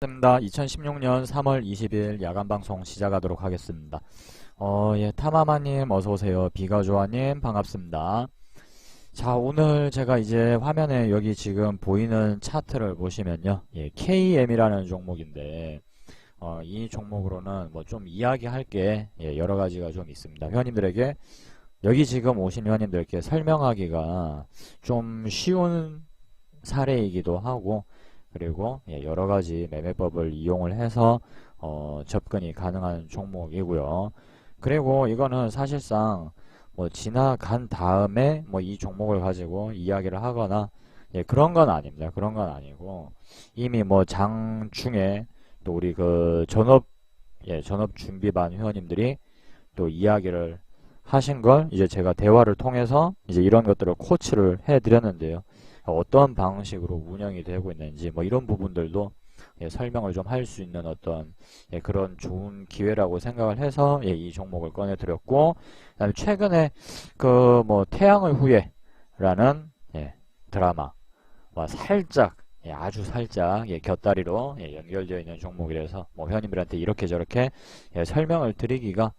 입니다. 2016년 3월 20일 야간방송 시작하도록 하겠습니다. 예, 타마마님 어서오세요. 비가조아님 반갑습니다. 자, 오늘 제가 이제 화면에 여기 지금 보이는 차트를 보시면요. 예, KM이라는 종목인데, 이 종목으로는 뭐 좀 이야기할 게 여러 가지가 좀 있습니다. 회원님들에게, 여기 지금 오신 회원님들께 설명하기가 좀 쉬운 사례이기도 하고, 그리고 여러 가지 매매법을 이용을 해서 접근이 가능한 종목이고요. 그리고 이거는 사실상 뭐 지나간 다음에 뭐 이 종목을 가지고 이야기를 하거나 그런 건 아닙니다. 그런 건 아니고 이미 뭐 장중에 또 우리 그 전업 준비반 회원님들이 또 이야기를 하신 걸 이제 제가 대화를 통해서 이제 이런 것들을 코치를 해 드렸는데요. 어떤 방식으로 운영이 되고 있는지 뭐 이런 부분들도 설명을 좀 할 수 있는 어떤 그런 좋은 기회라고 생각을 해서 이 종목을 꺼내 드렸고, 그다음에 최근에 그 뭐 태양의 후예라는 드라마와 살짝 아주 살짝 곁다리로 연결되어 있는 종목이라서 뭐 회원님들한테 이렇게 저렇게 설명을 드리기가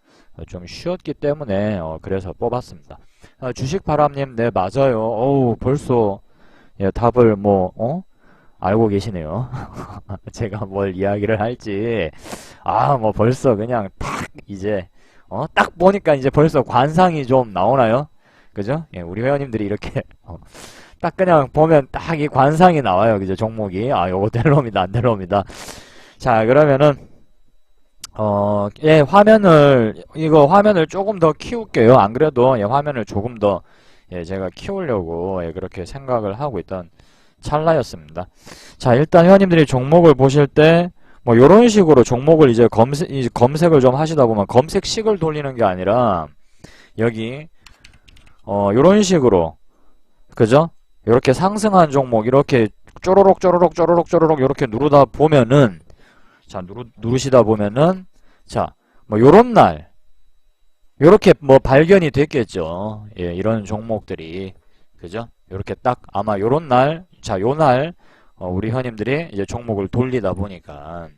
좀 쉬웠기 때문에 그래서 뽑았습니다. 주식바람님, 네 맞아요. 어우 벌써 답을 알고 계시네요. 제가 뭘 이야기를 할지. 뭐 벌써 그냥 이제, 딱 보니까 이제 벌써 관상이 좀 나오나요? 그죠? 우리 회원님들이 이렇게, 딱 그냥 보면 딱 이 관상이 나와요. 그죠? 종목이. 요거 될 놈이다, 안 될 놈이다. 자, 그러면은, 화면을 조금 더 키울게요. 안 그래도, 화면을 조금 더, 제가 키우려고 그렇게 생각을 하고 있던 찰나였습니다. 자, 일단 회원님들이 종목을 보실 때 뭐 요런 식으로 종목을 이제 검색을 좀 하시다 보면 검색식을 돌리는 게 아니라 여기 요런 식으로 그죠? 이렇게 상승한 종목 이렇게 쪼로록 쪼로록 쪼로록 쪼로록 이렇게 누르다 보면은 자, 누르시다 보면은 자, 뭐 요런 날 요렇게 뭐 발견이 됐겠죠. 이런 종목들이. 그죠? 요렇게 딱 아마 요런 날, 자, 요 날, 우리 회원님들이 이제 종목을 돌리다 보니까,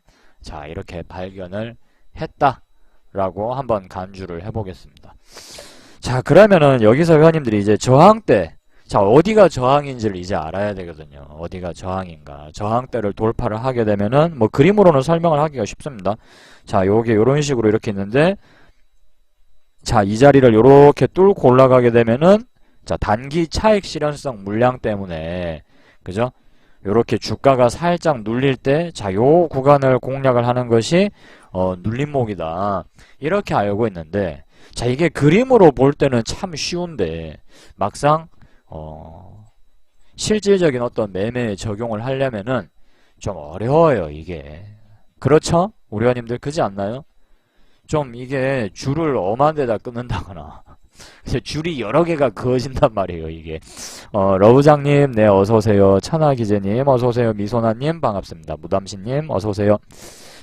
자, 이렇게 발견을 했다라고 한번 간주를 해보겠습니다. 자, 그러면은 여기서 회원님들이 이제 저항대, 자, 어디가 저항인지를 이제 알아야 되거든요. 어디가 저항인가. 저항대를 돌파를 하게 되면은, 뭐 그림으로는 설명을 하기가 쉽습니다. 자, 요게 요런 식으로 이렇게 있는데, 자, 이 자리를 요렇게 뚫고 올라가게 되면은 자, 단기 차익 실현성 물량 때문에 그죠? 요렇게 주가가 살짝 눌릴 때 자, 요 구간을 공략을 하는 것이 눌림목이다. 이렇게 알고 있는데 자, 이게 그림으로 볼 때는 참 쉬운데 막상 실질적인 어떤 매매에 적용을 하려면은 좀 어려워요, 이게. 그렇죠? 우리 회원님들 그지 않나요? 좀 이게 줄을 엄한 데다 끊는다거나 줄이 여러 개가 그어진단 말이에요, 이게. 러브장님, 네, 어서오세요. 찬아기재님, 어서오세요. 미소나님, 반갑습니다. 무담신님, 어서오세요.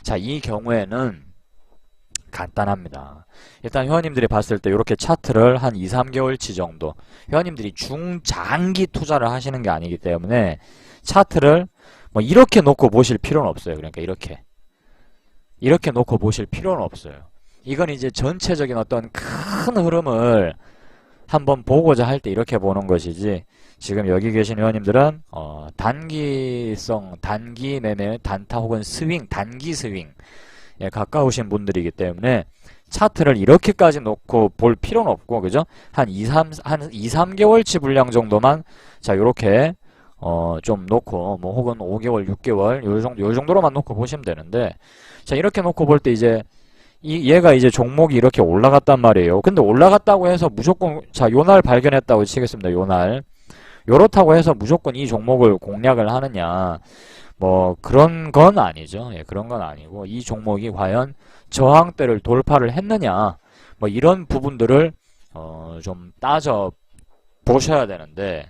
자, 이 경우에는 간단합니다. 일단 회원님들이 봤을 때 이렇게 차트를 한 2, 3개월치 정도 회원님들이 중장기 투자를 하시는 게 아니기 때문에 차트를 뭐 이렇게 놓고 보실 필요는 없어요. 그러니까 이렇게 놓고 보실 필요는 없어요. 이건 이제 전체적인 어떤 큰 흐름을 한번 보고자 할 때 이렇게 보는 것이지 지금 여기 계신 회원님들은 단기성, 단기 매매, 단타 혹은 스윙, 단기 스윙 가까우신 분들이기 때문에 차트를 이렇게까지 놓고 볼 필요는 없고 그죠? 한 2, 3개월치 분량 정도만 자 요렇게 좀 놓고 뭐 혹은 5개월, 6개월 요 정도로만 놓고 보시면 되는데 자 이렇게 놓고 볼 때 이제 얘가 이제 종목이 이렇게 올라갔단 말이에요. 근데 올라갔다고 해서 무조건 자 요날 발견했다고 치겠습니다. 요날 요렇다고 해서 무조건 이 종목을 공략을 하느냐 뭐 그런 건 아니죠. 그런 건 아니고 이 종목이 과연 저항대를 돌파를 했느냐 뭐 이런 부분들을 좀 따져 보셔야 되는데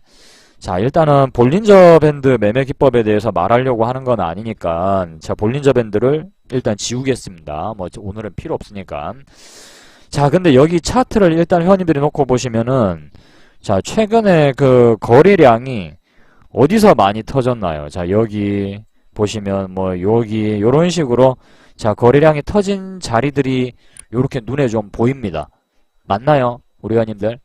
자 일단은 볼린저 밴드 매매 기법에 대해서 말하려고 하는 건 아니니까 자 볼린저 밴드를 일단 지우겠습니다. 뭐 오늘은 필요 없으니까. 자 근데 여기 차트를 일단 회원님들이 놓고 보시면은 자 최근에 그 거래량이 어디서 많이 터졌나요? 자 여기 보시면 뭐 여기 요런 식으로 자 거래량이 터진 자리들이 요렇게 눈에 좀 보입니다. 맞나요? 우리 회원님들?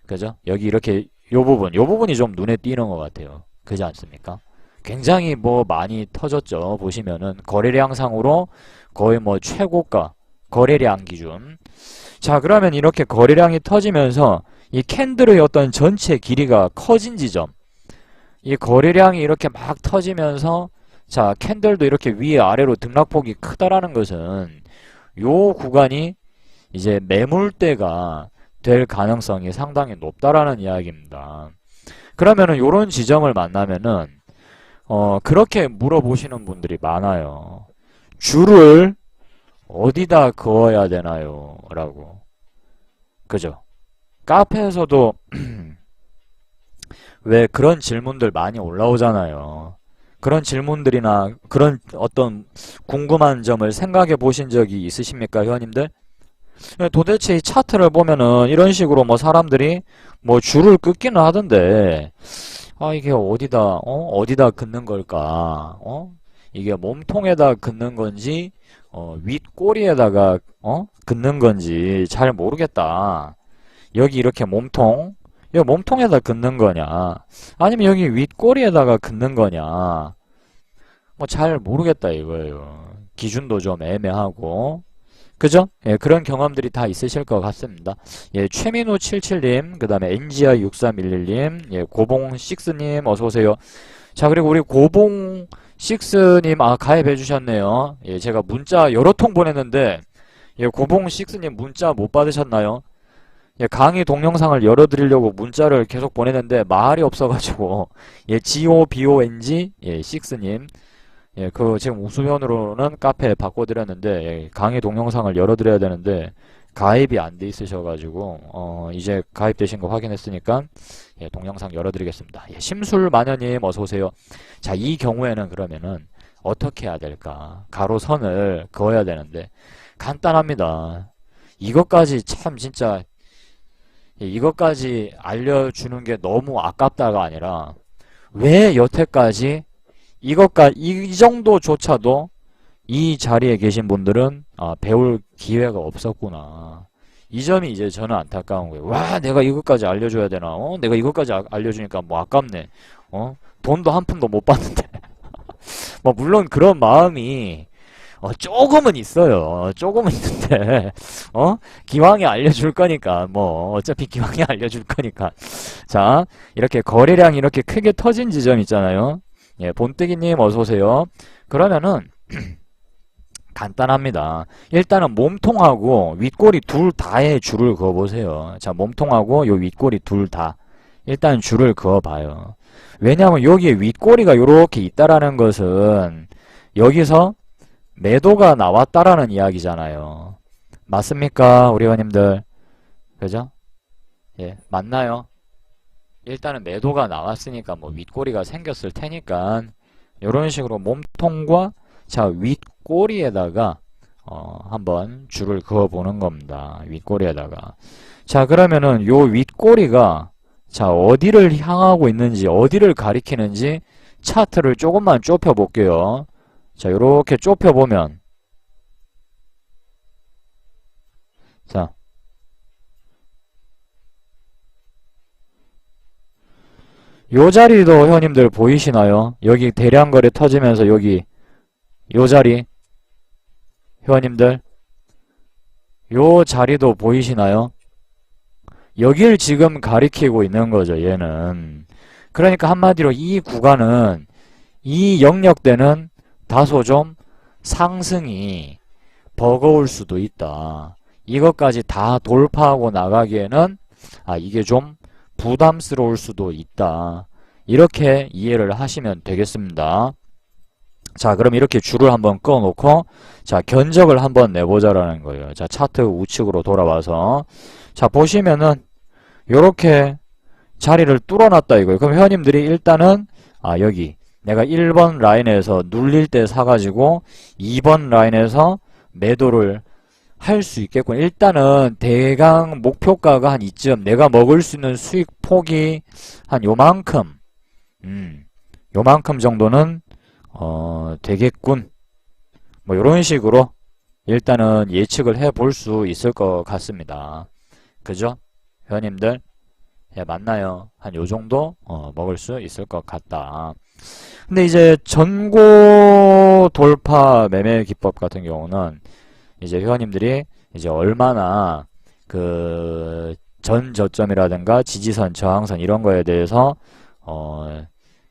그죠? 여기 이렇게 요 부분이 좀 눈에 띄는 것 같아요. 그지 않습니까? 굉장히 뭐 많이 터졌죠. 보시면은 거래량상으로 거의 뭐 최고가 거래량 기준. 자 그러면 이렇게 거래량이 터지면서 이 캔들의 어떤 전체 길이가 커진 지점, 이 거래량이 이렇게 막 터지면서 자 캔들도 이렇게 위에 아래로 등락폭이 크다라는 것은 요 구간이 이제 매물대가 될 가능성이 상당히 높다라는 이야기입니다. 그러면은 요런 지점을 만나면은 그렇게 물어보시는 분들이 많아요. 줄을 어디다 그어야 되나요? 라고. 그죠? 카페에서도 왜 그런 질문들 많이 올라오잖아요. 그런 질문들이나 그런 어떤 궁금한 점을 생각해 보신 적이 있으십니까, 회원님들? 도대체 이 차트를 보면은 이런 식으로 뭐 사람들이 뭐 줄을 긋기는 하던데, 아, 이게 어디다 긋는 걸까? 이게 몸통에다 긋는 건지, 윗꼬리에다가, 긋는 건지 잘 모르겠다. 여기 이렇게 여기 몸통에다 긋는 거냐? 아니면 여기 윗꼬리에다가 긋는 거냐? 뭐 잘 모르겠다 이거예요. 기준도 좀 애매하고. 그죠? 예, 그런 경험들이 다 있으실 것 같습니다. 예, 최민우77님, 그 다음에 NGR6311님, 예, 고봉6님, 어서오세요. 자, 그리고 우리 고봉6님, 가입해 주셨네요. 예, 제가 문자 여러 통 보냈는데, 예, 고봉6님 문자 못 받으셨나요? 예, 강의 동영상을 열어드리려고 문자를 계속 보내는데, 말이 없어가지고, 예, GOBONG, 예, 6님, 예, 지금 우수면으로는 카페에 바꿔드렸는데, 예, 강의 동영상을 열어드려야 되는데, 가입이 안 돼 있으셔가지고, 이제 가입되신 거 확인했으니까, 예, 동영상 열어드리겠습니다. 예, 심술마녀님 어서오세요. 자, 이 경우에는 그러면은, 어떻게 해야 될까? 가로선을 그어야 되는데, 간단합니다. 이것까지 참 진짜, 예, 이것까지 알려주는 게 너무 아깝다가 아니라, 왜 여태까지 이 정도조차도 이 자리에 계신 분들은 배울 기회가 없었구나. 이 점이 이제 저는 안타까운 거예요. 와, 내가 이것까지 알려줘야 되나? 내가 이것까지 알려주니까 뭐 아깝네. 돈도 한 푼도 못 받는데. 뭐 물론 그런 마음이 조금은 있어요. 조금은 있는데, 기왕에 알려줄 거니까, 뭐, 어차피 기왕에 알려줄 거니까. 자, 이렇게 거래량이 이렇게 크게 터진 지점 있잖아요. 예, 본뜨기님 어서오세요. 그러면은 간단합니다. 일단은 몸통하고 윗꼬리 둘 다에 줄을 그어보세요. 자, 몸통하고 요 윗꼬리 둘 다 일단 줄을 그어봐요. 왜냐하면 여기에 윗꼬리가 요렇게 있다라는 것은 여기서 매도가 나왔다라는 이야기잖아요. 맞습니까? 우리 회원님들. 그죠? 예, 맞나요? 일단은 매도가 나왔으니까 뭐 윗꼬리가 생겼을 테니까 이런 식으로 몸통과 자 윗꼬리에다가 한번 줄을 그어 보는 겁니다. 윗꼬리에다가 자 그러면은 요 윗꼬리가 자 어디를 향하고 있는지 어디를 가리키는지 차트를 조금만 좁혀 볼게요. 자 요렇게 좁혀 보면 자 요 자리도 회원님들 보이시나요? 여기 대량거래 터지면서 여기 요 자리 회원님들 요 자리도 보이시나요? 여길 지금 가리키고 있는 거죠. 얘는 그러니까 한마디로 이 구간은 이 영역대는 다소 좀 상승이 버거울 수도 있다. 이것까지 다 돌파하고 나가기에는 이게 좀 부담스러울 수도 있다. 이렇게 이해를 하시면 되겠습니다. 자, 그럼 이렇게 줄을 한번 꺼놓고 자, 견적을 한번 내보자라는 거예요. 자, 차트 우측으로 돌아와서 자, 보시면은 요렇게 자리를 뚫어놨다 이거예요. 그럼 회원님들이 일단은 여기 내가 1번 라인에서 눌릴 때 사가지고 2번 라인에서 매도를 할 수 있겠군. 일단은 대강 목표가가 한 이쯤 내가 먹을 수 있는 수익 폭이 한 요만큼 요만큼 정도는 되겠군. 뭐 이런 식으로 일단은 예측을 해볼 수 있을 것 같습니다. 그죠? 회원님들, 예, 맞나요? 한 요 정도 먹을 수 있을 것 같다. 근데 이제 전고 돌파 매매 기법 같은 경우는 이제 회원님들이 이제 얼마나 그 전 저점이라든가 지지선, 저항선 이런 거에 대해서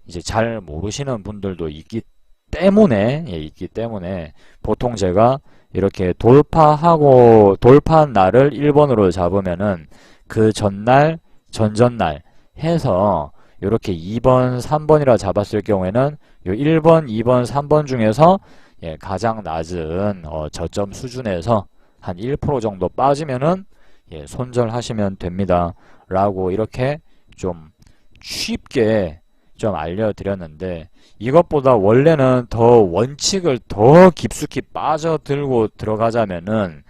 이제 잘 모르시는 분들도 있기 때문에 보통 제가 이렇게 돌파한 날을 1번으로 잡으면은 그 전날, 전전날 해서 이렇게 2번, 3번이라 잡았을 경우에는 요 1번, 2번, 3번 중에서 예, 가장 낮은 저점 수준에서 한 1% 정도 빠지면은 예, 손절하시면 됩니다. 라고 이렇게 좀 쉽게 좀 알려드렸는데 이것보다 원래는 더 원칙을 더 깊숙이 빠져들고 들어가자면은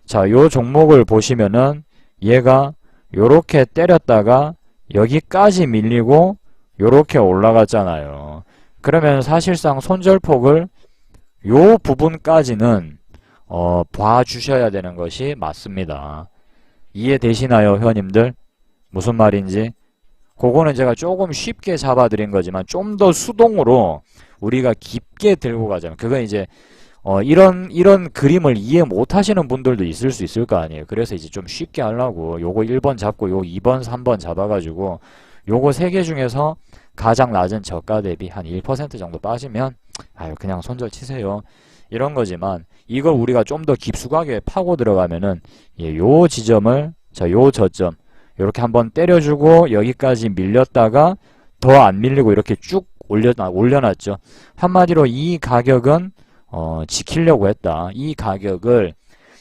자, 요 종목을 보시면은 얘가 요렇게 때렸다가 여기까지 밀리고 요렇게 올라갔잖아요. 그러면 사실상 손절폭을 요 부분까지는 봐주셔야 되는 것이 맞습니다. 이해되시나요, 회원님들? 무슨 말인지? 그거는 제가 조금 쉽게 잡아드린 거지만 좀 더 수동으로 우리가 깊게 들고 가자면 그건 이제 이런 그림을 이해 못 하시는 분들도 있을 수 있을 거 아니에요. 그래서 이제 좀 쉽게 하려고 요거 1번 잡고 요 2번, 3번 잡아가지고 요거 3개 중에서 가장 낮은 저가 대비 한 1% 정도 빠지면 아유 그냥 손절 치세요. 이런 거지만 이걸 우리가 좀 더 깊숙하게 파고 들어가면은 예, 요 지점을 요 저점 이렇게 한번 때려주고 여기까지 밀렸다가 더 안 밀리고 이렇게 쭉 올려놨죠. 한마디로 이 가격은 지키려고 했다. 이 가격을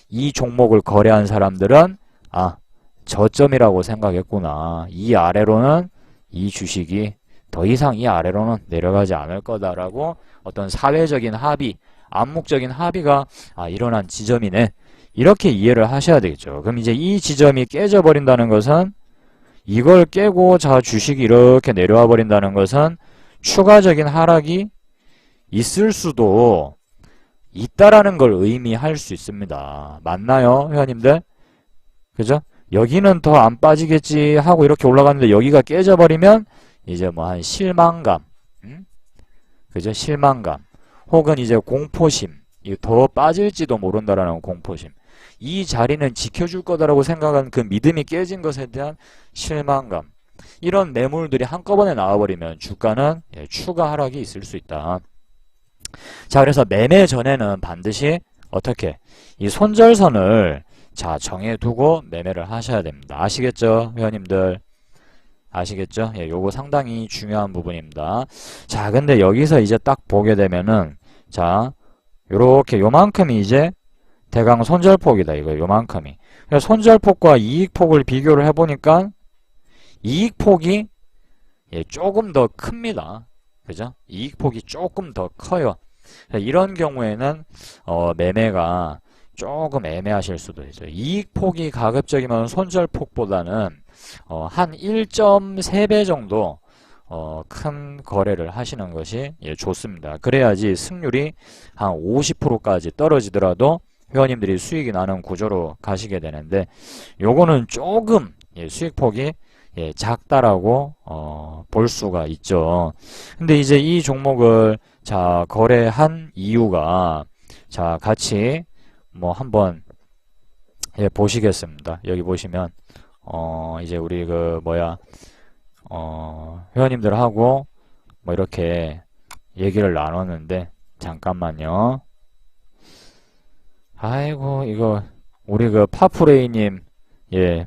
이 종목을 거래한 사람들은 아 저점이라고 생각했구나. 이 아래로는 이 주식이 더 이상 이 아래로는 내려가지 않을 거다라고 어떤 사회적인 합의, 암묵적인 합의가 일어난 지점이네. 이렇게 이해를 하셔야 되겠죠. 그럼 이제 이 지점이 깨져버린다는 것은 이걸 깨고 자 주식이 이렇게 내려와 버린다는 것은 추가적인 하락이 있을 수도 있다라는 걸 의미할 수 있습니다. 맞나요, 회원님들? 그죠? 여기는 더 안 빠지겠지 하고 이렇게 올라갔는데 여기가 깨져버리면 이제 뭐 한 실망감, 그죠? 실망감 혹은 이제 공포심, 더 빠질지도 모른다라는 공포심. 이 자리는 지켜줄 거다라고 생각한 그 믿음이 깨진 것에 대한 실망감. 이런 매물들이 한꺼번에 나와버리면 주가는 추가 하락이 있을 수 있다. 자, 그래서 매매 전에는 반드시 어떻게 이 손절선을 자 정해두고 매매를 하셔야 됩니다. 아시겠죠, 회원님들? 아시겠죠? 예, 요거 상당히 중요한 부분입니다. 자, 근데 여기서 이제 딱 보게 되면은 자, 요렇게 요만큼이 이제 대강 손절폭이다. 이거 요만큼이. 그래서 손절폭과 이익폭을 비교를 해보니까 이익폭이 조금 더 큽니다. 그죠? 이익폭이 조금 더 커요. 이런 경우에는 매매가 조금 애매하실 수도 있어요. 이익폭이 가급적이면 손절폭보다는 한 1.3배 정도 큰 거래를 하시는 것이 좋습니다. 그래야지 승률이 한 50%까지 떨어지더라도 회원님들이 수익이 나는 구조로 가시게 되는데 요거는 조금 수익폭이 작다라고 볼 수가 있죠. 근데 이제 이 종목을 자 거래한 이유가 자 같이 뭐 한번 보시겠습니다. 여기 보시면 이제 우리 그 뭐야 회원님들하고 뭐 이렇게 얘기를 나눴는데 잠깐만요. 아이고 이거 우리 그 파프레이님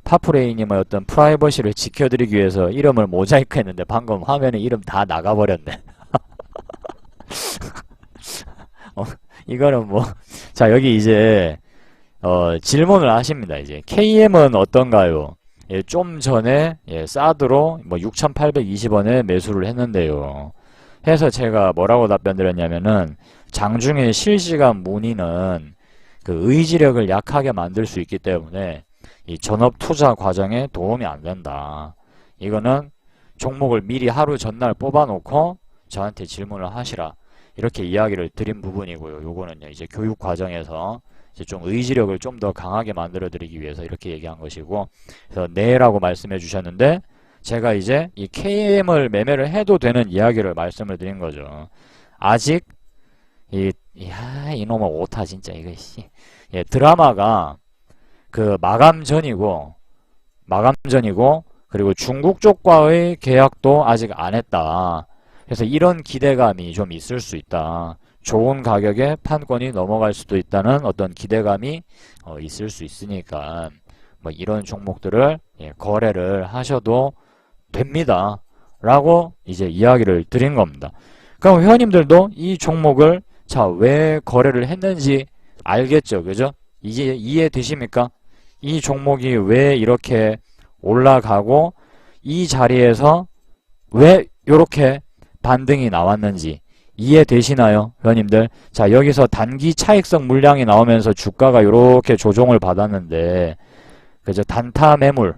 파프레이님의 어떤 프라이버시를 지켜드리기 위해서 이름을 모자이크 했는데 방금 화면에 이름 다 나가버렸네. 이거는 뭐 자 여기 이제 질문을 하십니다. 이제 KM은 어떤가요? 좀 전에 사드로 뭐 6,820원에 매수를 했는데요. 해서 제가 뭐라고 답변 드렸냐면은 장중에 실시간 문의는 그 의지력을 약하게 만들 수 있기 때문에 이 전업 투자 과정에 도움이 안 된다. 이거는 종목을 미리 하루 전날 뽑아놓고 저한테 질문을 하시라. 이렇게 이야기를 드린 부분이고요. 요거는요, 이제 교육 과정에서 이제 좀 의지력을 좀 더 강하게 만들어 드리기 위해서 이렇게 얘기한 것이고, 그래서 네라고 말씀해 주셨는데, 제가 이제 이 KM을 매매를 해도 되는 이야기를 말씀을 드린 거죠. 아직 이놈의 오타 진짜 이거 예, 드라마가 그 마감 전이고 그리고 중국 쪽과의 계약도 아직 안 했다. 그래서 이런 기대감이 좀 있을 수 있다. 좋은 가격에 판권이 넘어갈 수도 있다는 어떤 기대감이 있을 수 있으니까 뭐 이런 종목들을 예, 거래를 하셔도 됩니다. 라고 이제 이야기를 드린 겁니다. 그럼 회원님들도 이 종목을 자, 왜 거래를 했는지 알겠죠? 그죠? 이제 이해되십니까? 이 종목이 왜 이렇게 올라가고 이 자리에서 왜 이렇게 반등이 나왔는지 이해되시나요? 회원님들. 자, 여기서 단기 차익성 물량이 나오면서 주가가 이렇게 조정을 받았는데, 그죠? 단타 매물.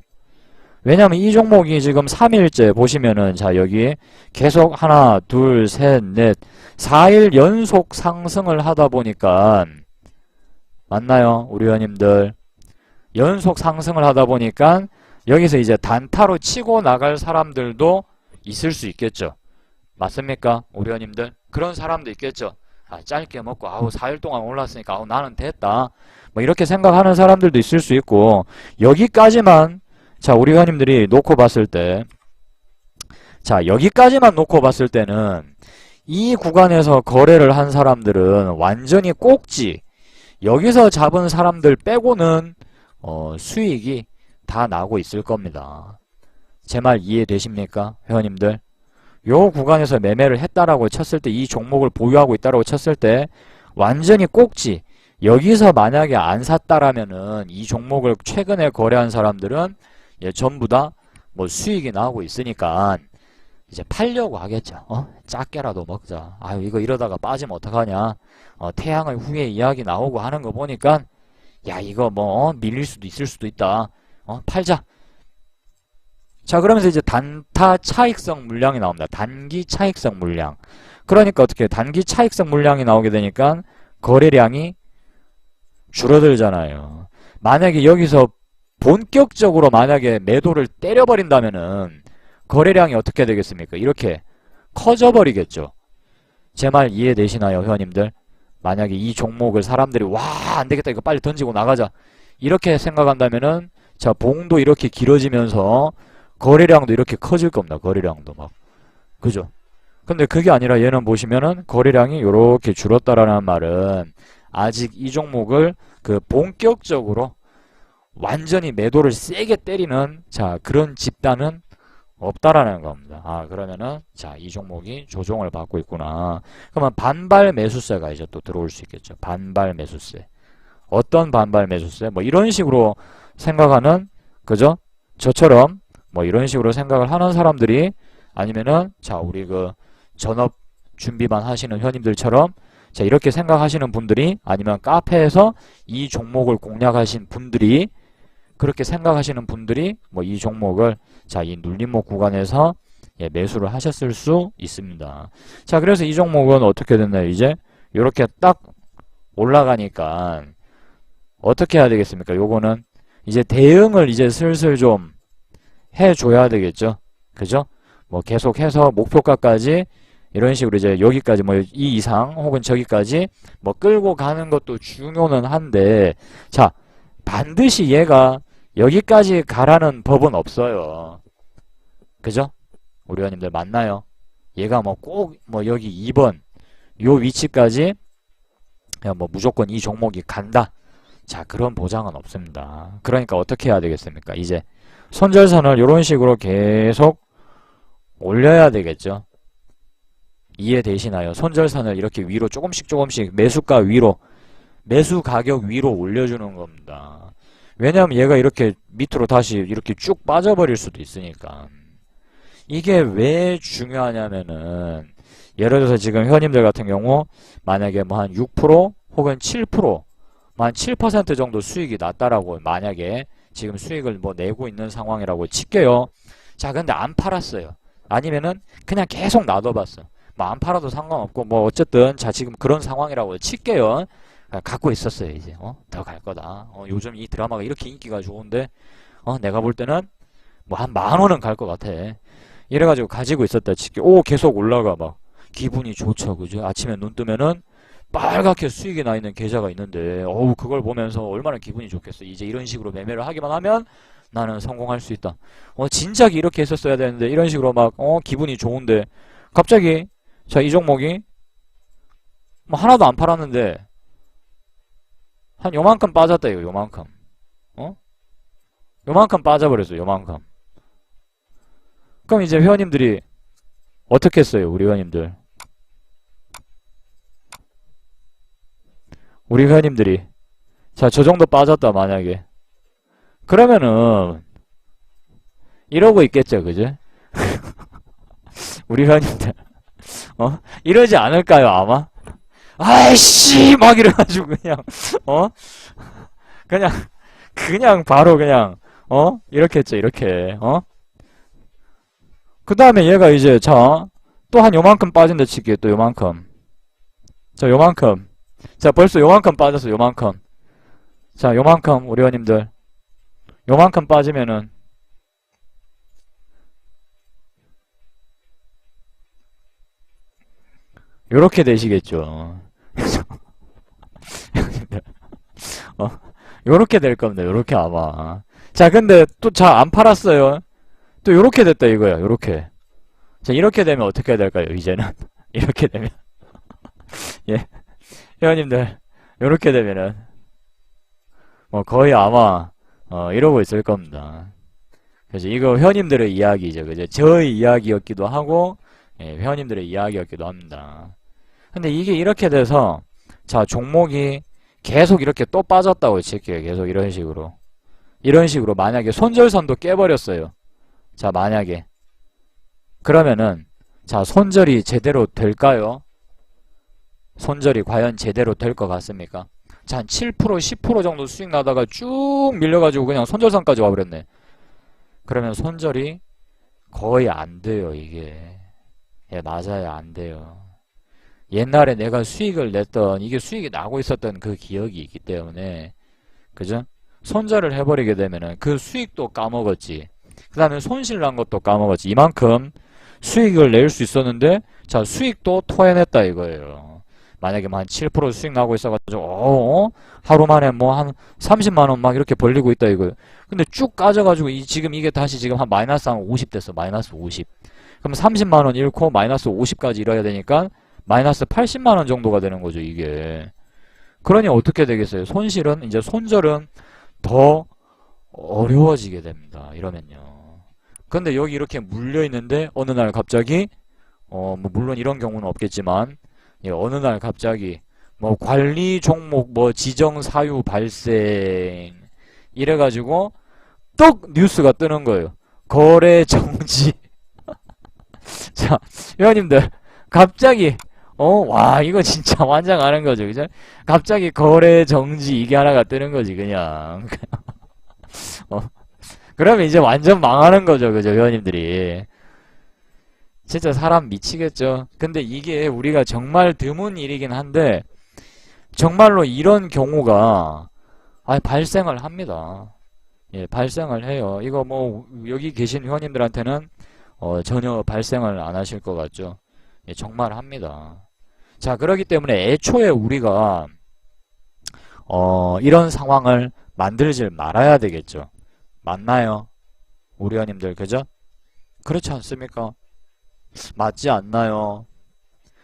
왜냐면 이 종목이 지금 3일째 보시면은, 자, 여기 계속 하나, 둘, 셋, 넷, 4일 연속 상승을 하다 보니까, 맞나요? 우리 회원님들. 연속 상승을 하다 보니까, 여기서 이제 단타로 치고 나갈 사람들도 있을 수 있겠죠. 맞습니까? 우리 회원님들. 그런 사람도 있겠죠. 아, 짧게 먹고, 4일 동안 올랐으니까, 나는 됐다. 뭐, 이렇게 생각하는 사람들도 있을 수 있고, 여기까지만, 자, 우리 회원님들이 놓고 봤을 때, 자, 여기까지만 놓고 봤을 때는, 이 구간에서 거래를 한 사람들은 완전히 꼭지, 여기서 잡은 사람들 빼고는, 수익이 다 나고 있을 겁니다. 제 말 이해되십니까? 회원님들. 요 구간에서 매매를 했다라고 쳤을 때, 이 종목을 보유하고 있다라고 쳤을 때 완전히 꼭지, 여기서 만약에 안 샀다라면은 이 종목을 최근에 거래한 사람들은 예, 전부 다 뭐 수익이 나고 있으니까 이제 팔려고 하겠죠. 작게라도 먹자. 아유, 이거 이러다가 빠지면 어떡하냐. 태양의 후예 이야기 나오고 하는 거 보니까 야, 이거 뭐 밀릴 수도 있을 수도 있다. 팔자. 자, 그러면서 이제 단타 차익성 물량이 나옵니다. 단기 차익성 물량. 그러니까 어떻게 단기 차익성 물량이 나오게 되니까 거래량이 줄어들잖아요. 만약에 여기서 본격적으로 만약에 매도를 때려버린다면은 거래량이 어떻게 되겠습니까? 이렇게 커져버리겠죠. 제 말 이해되시나요, 회원님들? 만약에 이 종목을 사람들이 와, 안되겠다, 이거 빨리 던지고 나가자, 이렇게 생각한다면은 자, 봉도 이렇게 길어지면서 거래량도 이렇게 커질 겁니다. 거래량도 막. 그죠? 근데 그게 아니라 얘는 보시면은 거래량이 이렇게 줄었다라는 말은 아직 이 종목을 그 본격적으로 완전히 매도를 세게 때리는 자, 그런 집단은 없다라는 겁니다. 아, 그러면은 자, 이 종목이 조정을 받고 있구나. 그러면 반발 매수세가 이제 또 들어올 수 있겠죠. 반발 매수세. 어떤 반발 매수세? 뭐 이런 식으로 생각하는, 그죠? 저처럼 뭐 이런 식으로 생각을 하는 사람들이, 아니면은 자, 우리 그 전업 준비만 하시는 회원님들처럼 자, 이렇게 생각하시는 분들이, 아니면 카페에서 이 종목을 공략하신 분들이, 그렇게 생각하시는 분들이 뭐 이 종목을 자, 이 눌림목 구간에서 예, 매수를 하셨을 수 있습니다. 자, 그래서 이 종목은 어떻게 됐나요? 이제 이렇게 딱 올라가니까 어떻게 해야 되겠습니까? 요거는 이제 대응을 이제 슬슬 좀 해줘야 되겠죠. 그죠? 뭐 계속해서 목표가까지 이런 식으로 이제 여기까지 뭐 이 이상 혹은 저기까지 뭐 끌고 가는 것도 중요는 한데, 자, 반드시 얘가 여기까지 가라는 법은 없어요. 그죠? 우리 회원님들 맞나요? 얘가 뭐 꼭 뭐 여기 2번 요 위치까지 그냥 뭐 무조건 이 종목이 간다. 자, 그런 보장은 없습니다. 그러니까 어떻게 해야 되겠습니까? 이제 손절선을 이런 식으로 계속 올려야 되겠죠. 이해되시나요? 손절선을 이렇게 위로 조금씩 매수가 위로, 매수 가격 위로 올려주는 겁니다. 왜냐하면 얘가 이렇게 밑으로 다시 이렇게 쭉 빠져버릴 수도 있으니까. 이게 왜 중요하냐면은, 예를 들어서 지금 회원님들 같은 경우 만약에 뭐 한 6% 혹은 7%, 한 7% 정도 수익이 났다라고 만약에 지금 수익을 뭐 내고 있는 상황이라고 칠게요. 자, 근데 안 팔았어요. 아니면은 그냥 계속 놔둬봤어. 뭐 안 팔아도 상관없고 뭐 어쨌든 자 지금 그런 상황이라고 칠게요. 갖고 있었어요. 이제 더 갈 거다. 요즘 이 드라마가 이렇게 인기가 좋은데 내가 볼 때는 뭐 한 10,000원은 갈 것 같아. 이래가지고 가지고 있었다 칠게. 오 계속 올라가 막 기분이 좋죠. 그죠? 아침에 눈 뜨면은 빨갛게 수익이 나 있는 계좌가 있는데 어우 그걸 보면서 얼마나 기분이 좋겠어. 이제 이런 식으로 매매를 하기만 하면 나는 성공할 수 있다. 진작에 이렇게 했었어야 되는데 이런 식으로 막 기분이 좋은데 갑자기 자 이 종목이 뭐 하나도 안 팔았는데 한 요만큼 빠졌다 이거 요만큼 요만큼 빠져버렸어 요만큼. 그럼 이제 회원님들이 어떻게 했어요? 우리 회원님들 자 저 정도 빠졌다 만약에 그러면은 이러고 있겠죠 그죠? 우리 회원님들 이러지 않을까요 아마? 아이씨 막 이래가지고 그냥 그냥 바로 그냥 이렇게 했죠 이렇게 그 다음에 얘가 이제 자 또 한 요만큼 빠진다 칠게요. 또 요만큼 자 요만큼 자 벌써 요만큼 빠졌어 요만큼. 자 요만큼 우리 회원님들 요만큼 빠지면은 요렇게 되시겠죠. 요렇게 될 겁니다. 요렇게 아마. 자 근데 또 자 안 팔았어요. 또 요렇게 됐다 이거야. 요렇게. 자 이렇게 되면 어떻게 해야 될까요? 이제는 이렇게 되면 예 회원님들 요렇게 되면은 뭐 거의 아마 이러고 있을 겁니다. 그래서 이거 회원님들의 이야기죠. 그죠? 저의 이야기였기도 하고 회원님들의 이야기였기도 합니다. 근데 이게 이렇게 돼서 자 종목이 계속 이렇게 또 빠졌다고 칠게요. 계속 이런 식으로 만약에 손절선도 깨버렸어요. 자 만약에 그러면은 자 손절이 제대로 될까요? 손절이 과연 제대로 될 것 같습니까? 자 한 7% 10% 정도 수익 나다가 쭉 밀려가지고 그냥 손절선까지 와버렸네. 그러면 손절이 거의 안 돼요 이게. 예 맞아요 안 돼요. 옛날에 내가 수익을 냈던 이게 수익이 나고 있었던 그 기억이 있기 때문에 그죠? 손절을 해버리게 되면은 그 수익도 까먹었지. 그 다음에 손실 난 것도 까먹었지. 이만큼 수익을 낼 수 있었는데 자 수익도 토해냈다 이거예요. 만약에 뭐 한 7% 수익 나고 있어가지고 하루 만에 뭐 한 30만원 막 이렇게 벌리고 있다 이거예요. 근데 쭉 까져가지고 지금 이게 다시 지금 한 마이너스 한 50 됐어. 마이너스 50. 그럼 30만원 잃고 마이너스 50까지 잃어야 되니까 마이너스 80만원 정도가 되는 거죠 이게. 그러니 어떻게 되겠어요? 이제 손절은 더 어려워지게 됩니다. 이러면요. 근데 여기 이렇게 물려있는데 어느 날 갑자기 뭐 물론 이런 경우는 없겠지만 예, 어느 날 갑자기 뭐 관리 종목 뭐 지정 사유 발생 이래가지고 떡 뉴스가 뜨는 거예요. 거래 정지. 자 회원님들 갑자기 와 이거 진짜 환장하는 거죠 그죠? 갑자기 거래 정지 이게 하나가 뜨는 거지 그냥. 그러면 이제 완전 망하는 거죠 그죠 회원님들이. 진짜 사람 미치겠죠. 근데 이게 우리가 정말 드문 일이긴 한데 정말로 이런 경우가 발생을 합니다. 예, 발생을 해요. 이거 뭐 여기 계신 회원님들한테는 전혀 발생을 안 하실 것 같죠. 예, 정말 합니다. 자 그렇기 때문에 애초에 우리가 이런 상황을 만들질 말아야 되겠죠. 맞나요? 우리 회원님들 그죠? 그렇지 않습니까? 맞지 않나요?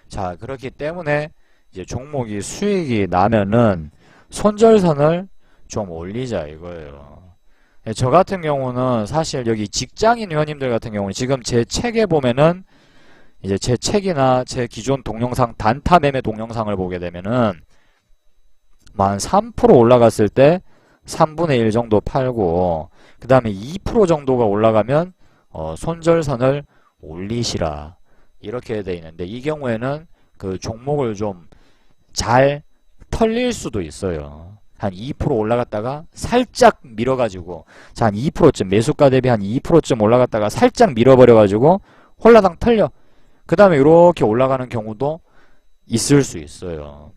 자 그렇기 때문에 이제 종목이 수익이 나면은 손절선을 좀 올리자 이거예요. 저 같은 경우는 사실 여기 직장인 회원님들 같은 경우는 지금 제 책에 보면은 이제 제 책이나 제 기존 동영상 단타 매매 동영상을 보게 되면은 한 3% 올라갔을 때 3분의 1 정도 팔고 그 다음에 2% 정도가 올라가면 손절선을 올리시라 이렇게 돼 있는데 이 경우에는 그 종목을 좀 잘 털릴 수도 있어요. 한 2% 올라갔다가 살짝 밀어가지고 자 한 2%쯤 매수가 대비 한 2%쯤 올라갔다가 살짝 밀어버려가지고 홀라당 털려. 그 다음에 이렇게 올라가는 경우도 있을 수 있어요.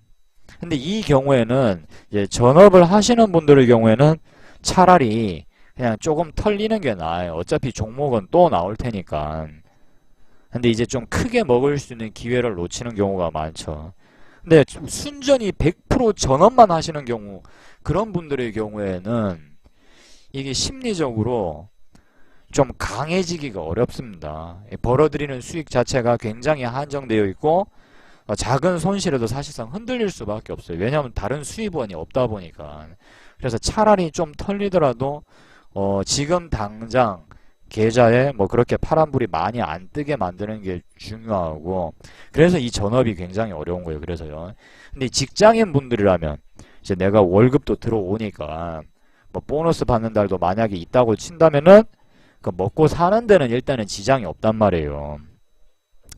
근데 이 경우에는 이제 전업을 하시는 분들의 경우에는 차라리 그냥 조금 털리는 게 나아요. 어차피 종목은 또 나올 테니까. 근데 이제 좀 크게 먹을 수 있는 기회를 놓치는 경우가 많죠. 근데 순전히 100% 전업만 하시는 경우, 그런 분들의 경우에는 이게 심리적으로 좀 강해지기가 어렵습니다. 벌어들이는 수익 자체가 굉장히 한정되어 있고 작은 손실에도 사실상 흔들릴 수밖에 없어요. 왜냐하면 다른 수입원이 없다 보니까. 그래서 차라리 좀 털리더라도 지금 당장 계좌에 뭐 그렇게 파란불이 많이 안 뜨게 만드는 게 중요하고, 그래서 이 전업이 굉장히 어려운 거예요. 그래서요. 근데 직장인 분들이라면 이제 내가 월급도 들어오니까 뭐 보너스 받는 달도 만약에 있다고 친다면은 그 먹고 사는 데는 일단은 지장이 없단 말이에요.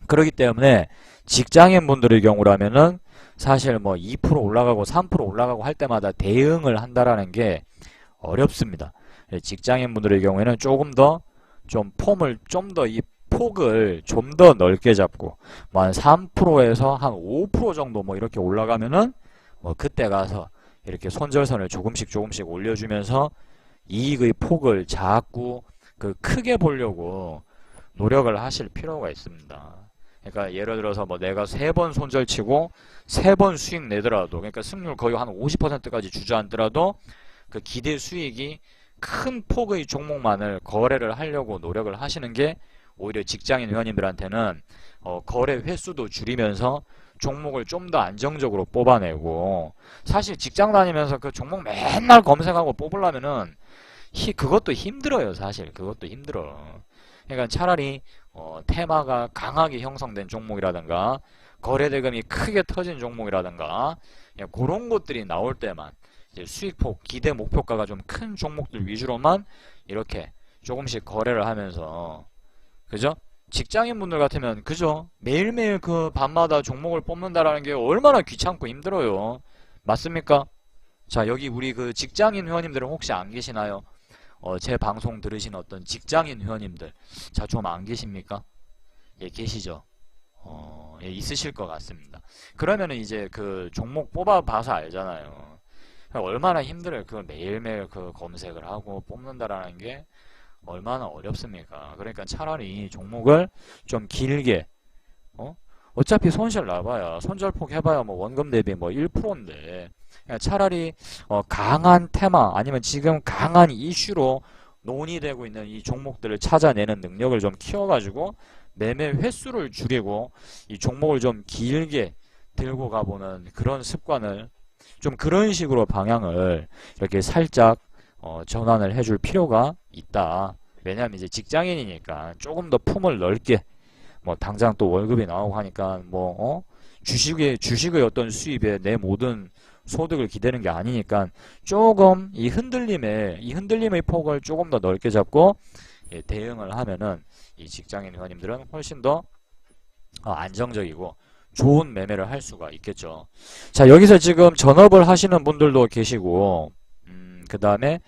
그렇기 때문에 직장인 분들의 경우라면은 사실 뭐 2% 올라가고 3% 올라가고 할 때마다 대응을 한다라는 게 어렵습니다. 직장인 분들의 경우에는 조금 더 좀 폼을 좀 더 이 폭을 좀 더 넓게 잡고 뭐 한 3%에서 한 5% 정도 뭐 이렇게 올라가면은 뭐 그때 가서 이렇게 손절선을 조금씩 올려주면서 이익의 폭을 자꾸 그 크게 보려고 노력을 하실 필요가 있습니다. 그러니까 예를 들어서 뭐 내가 3번 손절치고 3번 수익 내더라도, 그러니까 승률 거의 한 50%까지 주저앉더라도 그 기대 수익이 큰 폭의 종목만을 거래를 하려고 노력을 하시는 게 오히려 직장인 회원님들한테는 거래 횟수도 줄이면서 종목을 좀 더 안정적으로 뽑아내고, 사실 직장 다니면서 그 종목 맨날 검색하고 뽑으려면은 그것도 힘들어요. 사실 그것도 힘들어. 그러니까 차라리 테마가 강하게 형성된 종목이라든가 거래 대금이 크게 터진 종목이라든가 그런 것들이 나올 때만 이제 수익폭, 기대 목표가가 좀 큰 종목들 위주로만 이렇게 조금씩 거래를 하면서, 그죠? 직장인분들 같으면 그죠? 매일매일 그 밤마다 종목을 뽑는다라는 게 얼마나 귀찮고 힘들어요. 맞습니까? 자, 여기 우리 그 직장인 회원님들은 혹시 안 계시나요? 제 방송 들으신 어떤 직장인 회원님들, 자, 좀 안 계십니까? 예, 계시죠? 예, 있으실 것 같습니다. 그러면은 이제 그 종목 뽑아봐서 알잖아요. 얼마나 힘들어요. 그걸 매일매일 그 검색을 하고 뽑는다라는 게 얼마나 어렵습니까? 그러니까 차라리 종목을 좀 길게, 어차피 손실 나봐야, 손절폭 해봐야 뭐 원금 대비 뭐 1%인데, 차라리 강한 테마 아니면 지금 강한 이슈로 논의되고 있는 이 종목들을 찾아내는 능력을 좀 키워가지고 매매 횟수를 줄이고 이 종목을 좀 길게 들고 가보는 그런 습관을, 좀 그런 식으로 방향을 이렇게 살짝 전환을 해줄 필요가 있다. 왜냐하면 이제 직장인이니까 조금 더 품을 넓게, 뭐 당장 또 월급이 나오고 하니까 뭐 주식의 어떤 수입에 내 모든 소득을 기대는 게 아니니까 조금 이 흔들림의 폭을 조금 더 넓게 잡고 대응을 하면은 이 직장인 회원님들은 훨씬 더 안정적이고 좋은 매매를 할 수가 있겠죠. 자, 여기서 지금 전업을 하시는 분들도 계시고, 그 다음에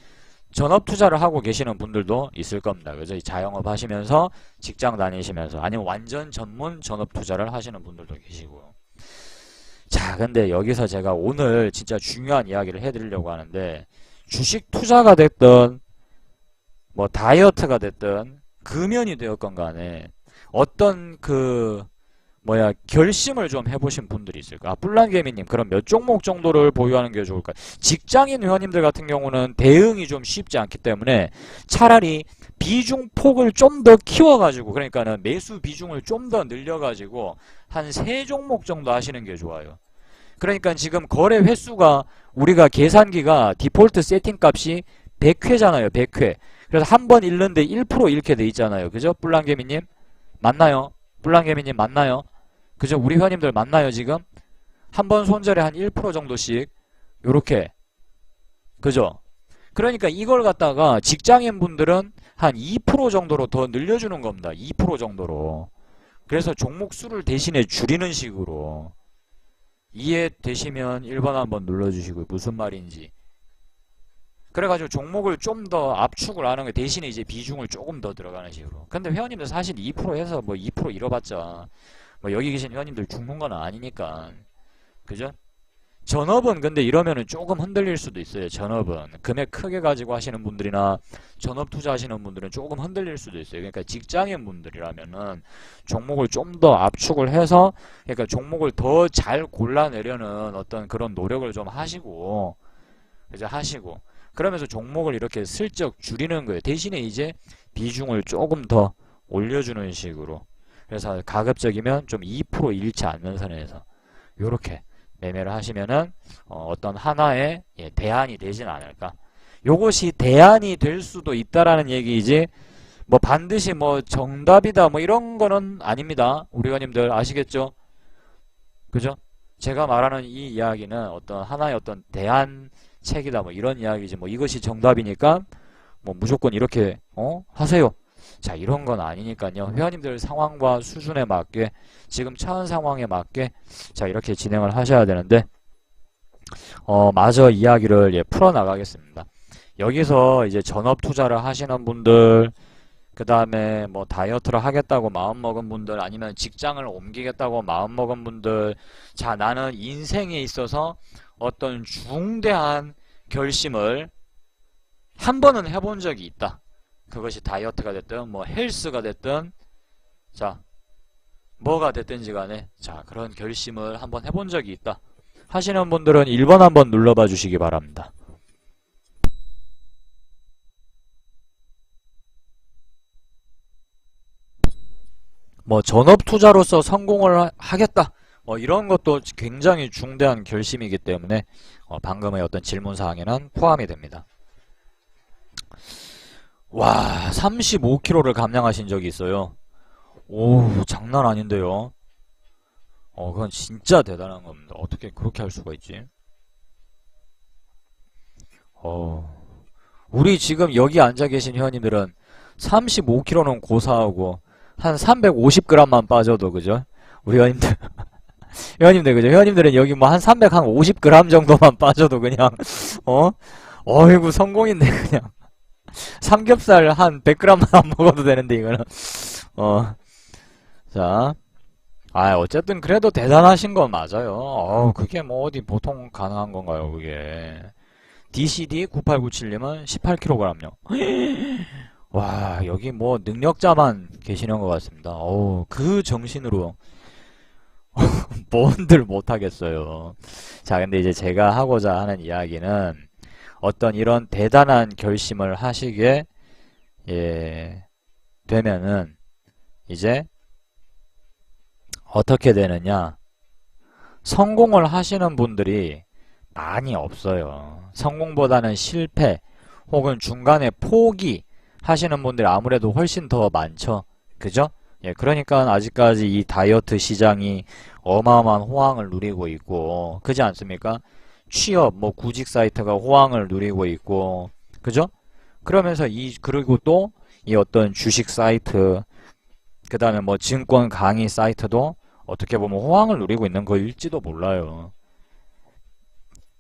전업 투자를 하고 계시는 분들도 있을 겁니다. 그죠? 자영업 하시면서 직장 다니시면서 아니면 완전 전문 전업 투자를 하시는 분들도 계시고. 자, 근데 여기서 제가 오늘 진짜 중요한 이야기를 해드리려고 하는데, 주식 투자가 됐든 뭐 다이어트가 됐든 금연이 되었건 간에 어떤 결심을 좀 해보신 분들이 있을까? 뿔란개미님, 그럼 몇 종목 정도를 보유하는 게 좋을까요? 직장인 회원님들 같은 경우는 대응이 좀 쉽지 않기 때문에 차라리 비중 폭을 좀 더 키워가지고, 그러니까는 매수 비중을 좀 더 늘려가지고 한 3종목 정도 하시는 게 좋아요. 그러니까 지금 거래 횟수가, 우리가 계산기가 디폴트 세팅 값이 100회잖아요. 100회. 그래서 한 번 잃는데 1% 잃게 돼 있잖아요. 그죠? 뿔란개미님? 맞나요? 뿔란개미님 맞나요? 그죠? 우리 회원님들 맞나요, 지금? 한 번 손절에 한 1% 정도씩, 요렇게. 그죠? 그러니까 이걸 갖다가 직장인 분들은 한 2% 정도로 더 늘려주는 겁니다. 2% 정도로. 그래서 종목 수를 대신에 줄이는 식으로. 이해되시면 1번 한번 눌러주시고요. 무슨 말인지. 그래가지고 종목을 좀 더 압축을 하는 거 대신에 이제 비중을 조금 더 들어가는 식으로. 근데 회원님들 사실 2% 해서 뭐 2% 잃어봤자 뭐 여기 계신 회원님들 죽는 건 아니니까. 그죠? 전업은 근데 이러면은 조금 흔들릴 수도 있어요. 전업은 금액 크게 가지고 하시는 분들이나 전업 투자하시는 분들은 조금 흔들릴 수도 있어요. 그러니까 직장인 분들이라면은 종목을 좀 더 압축을 해서, 그러니까 종목을 더 잘 골라내려는 어떤 그런 노력을 좀 하시고, 그죠? 하시고 그러면서 종목을 이렇게 슬쩍 줄이는 거예요. 대신에 이제 비중을 조금 더 올려주는 식으로. 그래서 가급적이면 좀 2% 잃지 않는 선에서 요렇게 매매를 하시면은 어떤 하나의 대안이 되진 않을까. 요것이 대안이 될 수도 있다라는 얘기이지 뭐 반드시 뭐 정답이다 뭐 이런 거는 아닙니다. 우리 회원님들 아시겠죠? 그죠? 제가 말하는 이 이야기는 어떤 하나의 어떤 대안책이다 뭐 이런 이야기지, 뭐 이것이 정답이니까 뭐 무조건 이렇게 하세요. 자, 이런 건 아니니까요. 회원님들 상황과 수준에 맞게, 지금 처한 상황에 맞게 자 이렇게 진행을 하셔야 되는데 마저 이야기를 풀어나가겠습니다. 여기서 이제 전업 투자를 하시는 분들, 그 다음에 뭐 다이어트를 하겠다고 마음먹은 분들, 아니면 직장을 옮기겠다고 마음먹은 분들, 자 나는 인생에 있어서 어떤 중대한 결심을 한 번은 해본 적이 있다. 그것이 다이어트가 됐든 뭐 헬스가 됐든 자 뭐가 됐든지 간에 자 그런 결심을 한번 해본 적이 있다 하시는 분들은 1번 한번 눌러봐 주시기 바랍니다. 뭐 전업 투자로서 성공을 하겠다 뭐 이런 것도 굉장히 중대한 결심이기 때문에 방금의 어떤 질문사항에는 포함이 됩니다. 와, 35kg를 감량하신 적이 있어요. 오, 장난 아닌데요. 그건 진짜 대단한 겁니다. 어떻게 그렇게 할 수가 있지? 우리 지금 여기 앉아 계신 회원님들은 35kg는 고사하고 한 350g만 빠져도, 그죠? 우리 회원님들, 회원님들, 그죠? 회원님들은 여기 뭐 한 350g 정도만 빠져도 그냥, 어이구, 성공인데, 그냥. 삼겹살 한 100g만 안 먹어도 되는데, 이거는. 자. 어쨌든 그래도 대단하신 건 맞아요. 그게 뭐 어디 보통 가능한 건가요, 그게. DCD9897님은 18kg요. 와, 여기 뭐 능력자만 계시는 것 같습니다. 그 정신으로 뭔들 못하겠어요. 자, 근데 이제 제가 하고자 하는 이야기는 어떤 이런 대단한 결심을 하시게 되면은 이제 어떻게 되느냐, 성공을 하시는 분들이 많이 없어요. 성공보다는 실패 혹은 중간에 포기 하시는 분들이 아무래도 훨씬 더 많죠. 그죠? 그러니까 아직까지 이 다이어트 시장이 어마어마한 호황을 누리고 있고, 그지 않습니까? 취업, 뭐 구직 사이트가 호황을 누리고 있고, 그죠? 그러면서 그리고 또 이 어떤 주식 사이트, 그 다음에 뭐 증권 강의 사이트도 어떻게 보면 호황을 누리고 있는 거일지도 몰라요.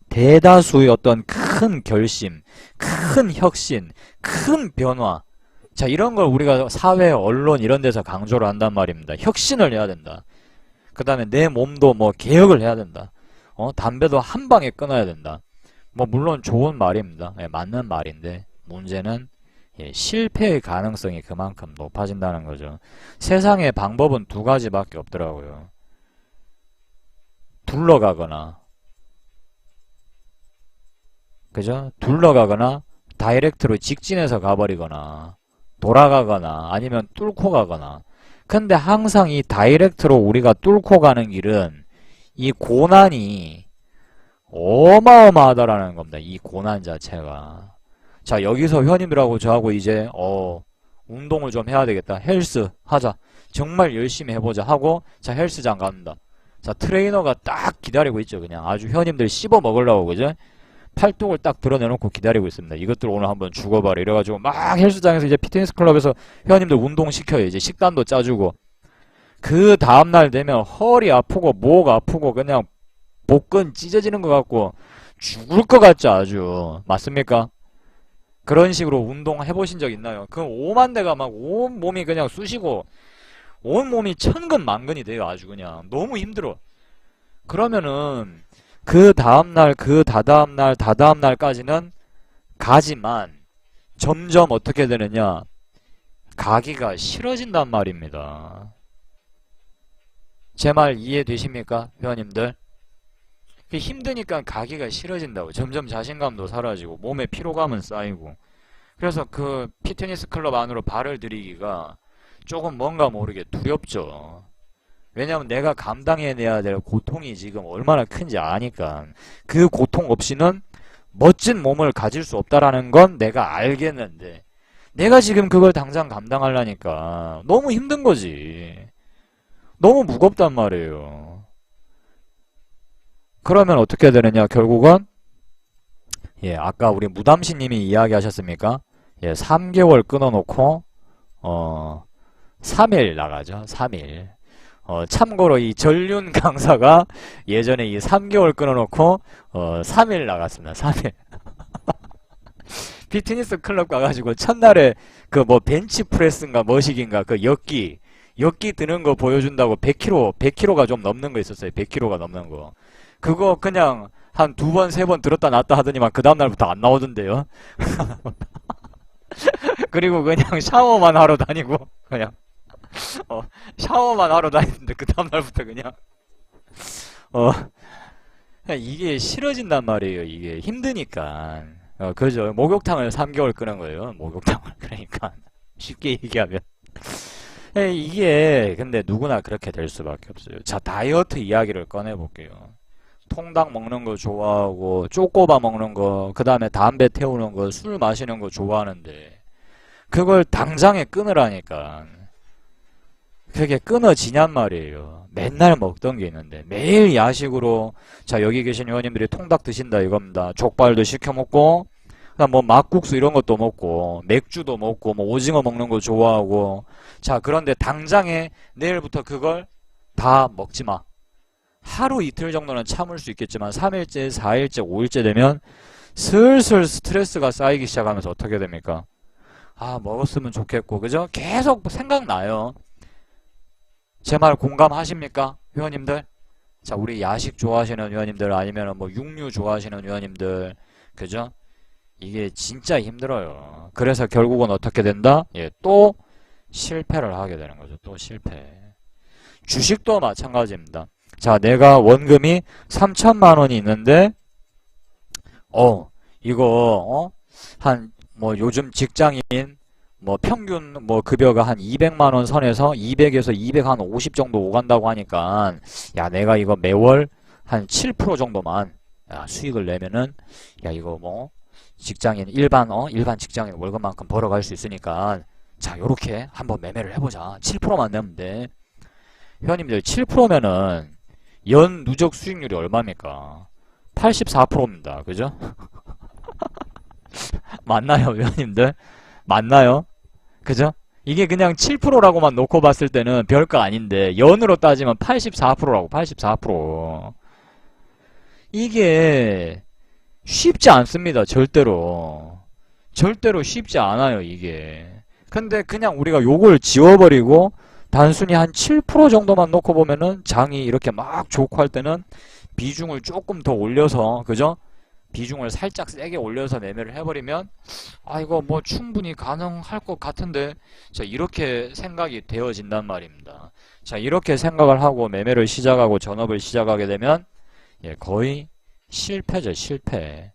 대다수의 어떤 큰 결심, 큰 혁신, 큰 변화, 자 이런 걸 우리가 사회, 언론 이런 데서 강조를 한단 말입니다. 혁신을 해야 된다. 그 다음에 내 몸도 뭐 개혁을 해야 된다. 담배도 한 방에 끊어야 된다. 뭐 물론 좋은 말입니다. 맞는 말인데 문제는 실패의 가능성이 그만큼 높아진다는 거죠. 세상에 방법은 두 가지밖에 없더라고요. 둘러가거나, 그죠? 둘러가거나 다이렉트로 직진해서 가버리거나, 돌아가거나, 아니면 뚫고 가거나. 근데 항상 이 다이렉트로 우리가 뚫고 가는 길은 이 고난이 어마어마하다라는 겁니다. 이 고난 자체가. 자, 여기서 회원님들하고 저하고 이제 운동을 좀 해야 되겠다. 헬스 하자. 정말 열심히 해보자 하고, 자, 헬스장 갑니다. 자, 트레이너가 딱 기다리고 있죠. 그냥 아주 회원님들 씹어 먹으려고, 그죠? 팔뚝을 딱 드러내놓고 기다리고 있습니다. 이것들 오늘 한번 죽어봐라. 이래가지고 막 헬스장에서 이제 피트니스 클럽에서 회원님들 운동 시켜요. 이제 식단도 짜주고. 그 다음날 되면 허리 아프고 목 아프고 그냥 복근 찢어지는 것 같고 죽을 것 같죠, 아주. 맞습니까? 그런 식으로 운동 해보신 적 있나요? 그 오만 대가 막 온 몸이 그냥 쑤시고 온 몸이 천근만근이 돼요. 아주 그냥 너무 힘들어. 그러면은 그 다음날 그 다다음날 다다음날까지는 가지만 점점 어떻게 되느냐, 가기가 싫어진단 말입니다. 제 말 이해되십니까, 회원님들? 힘드니까 가기가 싫어진다고. 점점 자신감도 사라지고 몸에 피로감은 쌓이고. 그래서 그 피트니스 클럽 안으로 발을 들이기가 조금 뭔가 모르게 두렵죠. 왜냐면 내가 감당해내야 될 고통이 지금 얼마나 큰지 아니까. 그 고통 없이는 멋진 몸을 가질 수 없다라는 건 내가 알겠는데, 내가 지금 그걸 당장 감당하려니까 너무 힘든 거지. 너무 무겁단 말이에요. 그러면 어떻게 되느냐, 결국은 아까 우리 무담시님이 이야기하셨습니까? 3개월 끊어놓고 3일 나가죠. 3일. 참고로 이 전륜 강사가 예전에 이 3개월 끊어놓고 3일 나갔습니다. 3일. 피트니스 클럽 가가지고 첫날에 그 뭐 벤치프레스인가 머시기인가 그 역기 드는 거 보여준다고 100kg가 좀 넘는 거 있었어요. 100kg가 넘는 거. 그거 그냥 한 2번, 3번 들었다 놨다 하더니만 그 다음날부터 안 나오던데요. 그리고 그냥 샤워만 하러 다니고 그냥 샤워만 하러 다니는데 그 다음날부터 그냥 그냥 이게 싫어진단 말이에요. 이게 힘드니까. 그죠. 목욕탕을 3개월 끄는 거예요. 목욕탕을. 그러니까 쉽게 얘기하면 이게 근데 누구나 그렇게 될 수밖에 없어요. 자, 다이어트 이야기를 꺼내볼게요. 통닭 먹는 거 좋아하고 쪼꼬바 먹는 거, 그 다음에 담배 태우는 거, 술 마시는 거 좋아하는데 그걸 당장에 끊으라니까 그게 끊어지냔 말이에요. 맨날 먹던 게 있는데 매일 야식으로, 자, 여기 계신 회원님들이 통닭 드신다 이겁니다. 족발도 시켜 먹고, 그다음 뭐 막국수 이런 것도 먹고, 맥주도 먹고, 뭐 오징어 먹는 거 좋아하고. 자, 그런데 당장에 내일부터 그걸 다 먹지 마. 하루 이틀 정도는 참을 수 있겠지만 3일째, 4일째, 5일째 되면 슬슬 스트레스가 쌓이기 시작하면서 어떻게 됩니까? 아, 먹었으면 좋겠고, 그죠? 계속 생각나요. 제 말 공감하십니까, 회원님들? 자, 우리 야식 좋아하시는 회원님들, 아니면 뭐 육류 좋아하시는 회원님들, 그죠? 이게 진짜 힘들어요. 그래서 결국은 어떻게 된다? 또 실패를 하게 되는 거죠. 또 실패. 주식도 마찬가지입니다. 자, 내가 원금이 3천만 원이 있는데 이거 한 뭐 요즘 직장인 뭐 평균 뭐 급여가 한 200만 원 선에서 200에서 250 정도 오간다고 하니까, 야, 내가 이거 매월 한 7% 정도만 수익을 내면은, 야, 이거 뭐 직장인 일반 직장인 월급만큼 벌어갈 수 있으니까, 자, 요렇게 한번 매매를 해보자. 7%만 내면 돼. 회원님들, 7%면은 연 누적 수익률이 얼마입니까? 84%입니다. 그죠? 맞나요, 회원님들? 맞나요? 그죠? 이게 그냥 7%라고만 놓고 봤을 때는 별거 아닌데, 연으로 따지면 84%라고, 84%. 이게 쉽지 않습니다. 절대로. 절대로 쉽지 않아요, 이게. 근데 그냥 우리가 요걸 지워버리고 단순히 한 7% 정도만 놓고 보면은, 장이 이렇게 막 좋고 할 때는 비중을 조금 더 올려서, 그죠? 비중을 살짝 세게 올려서 매매를 해버리면, 이거 뭐 충분히 가능할 것 같은데, 자, 이렇게 생각이 되어진단 말입니다. 자, 이렇게 생각을 하고 매매를 시작하고 전업을 시작하게 되면 거의 실패죠. 실패.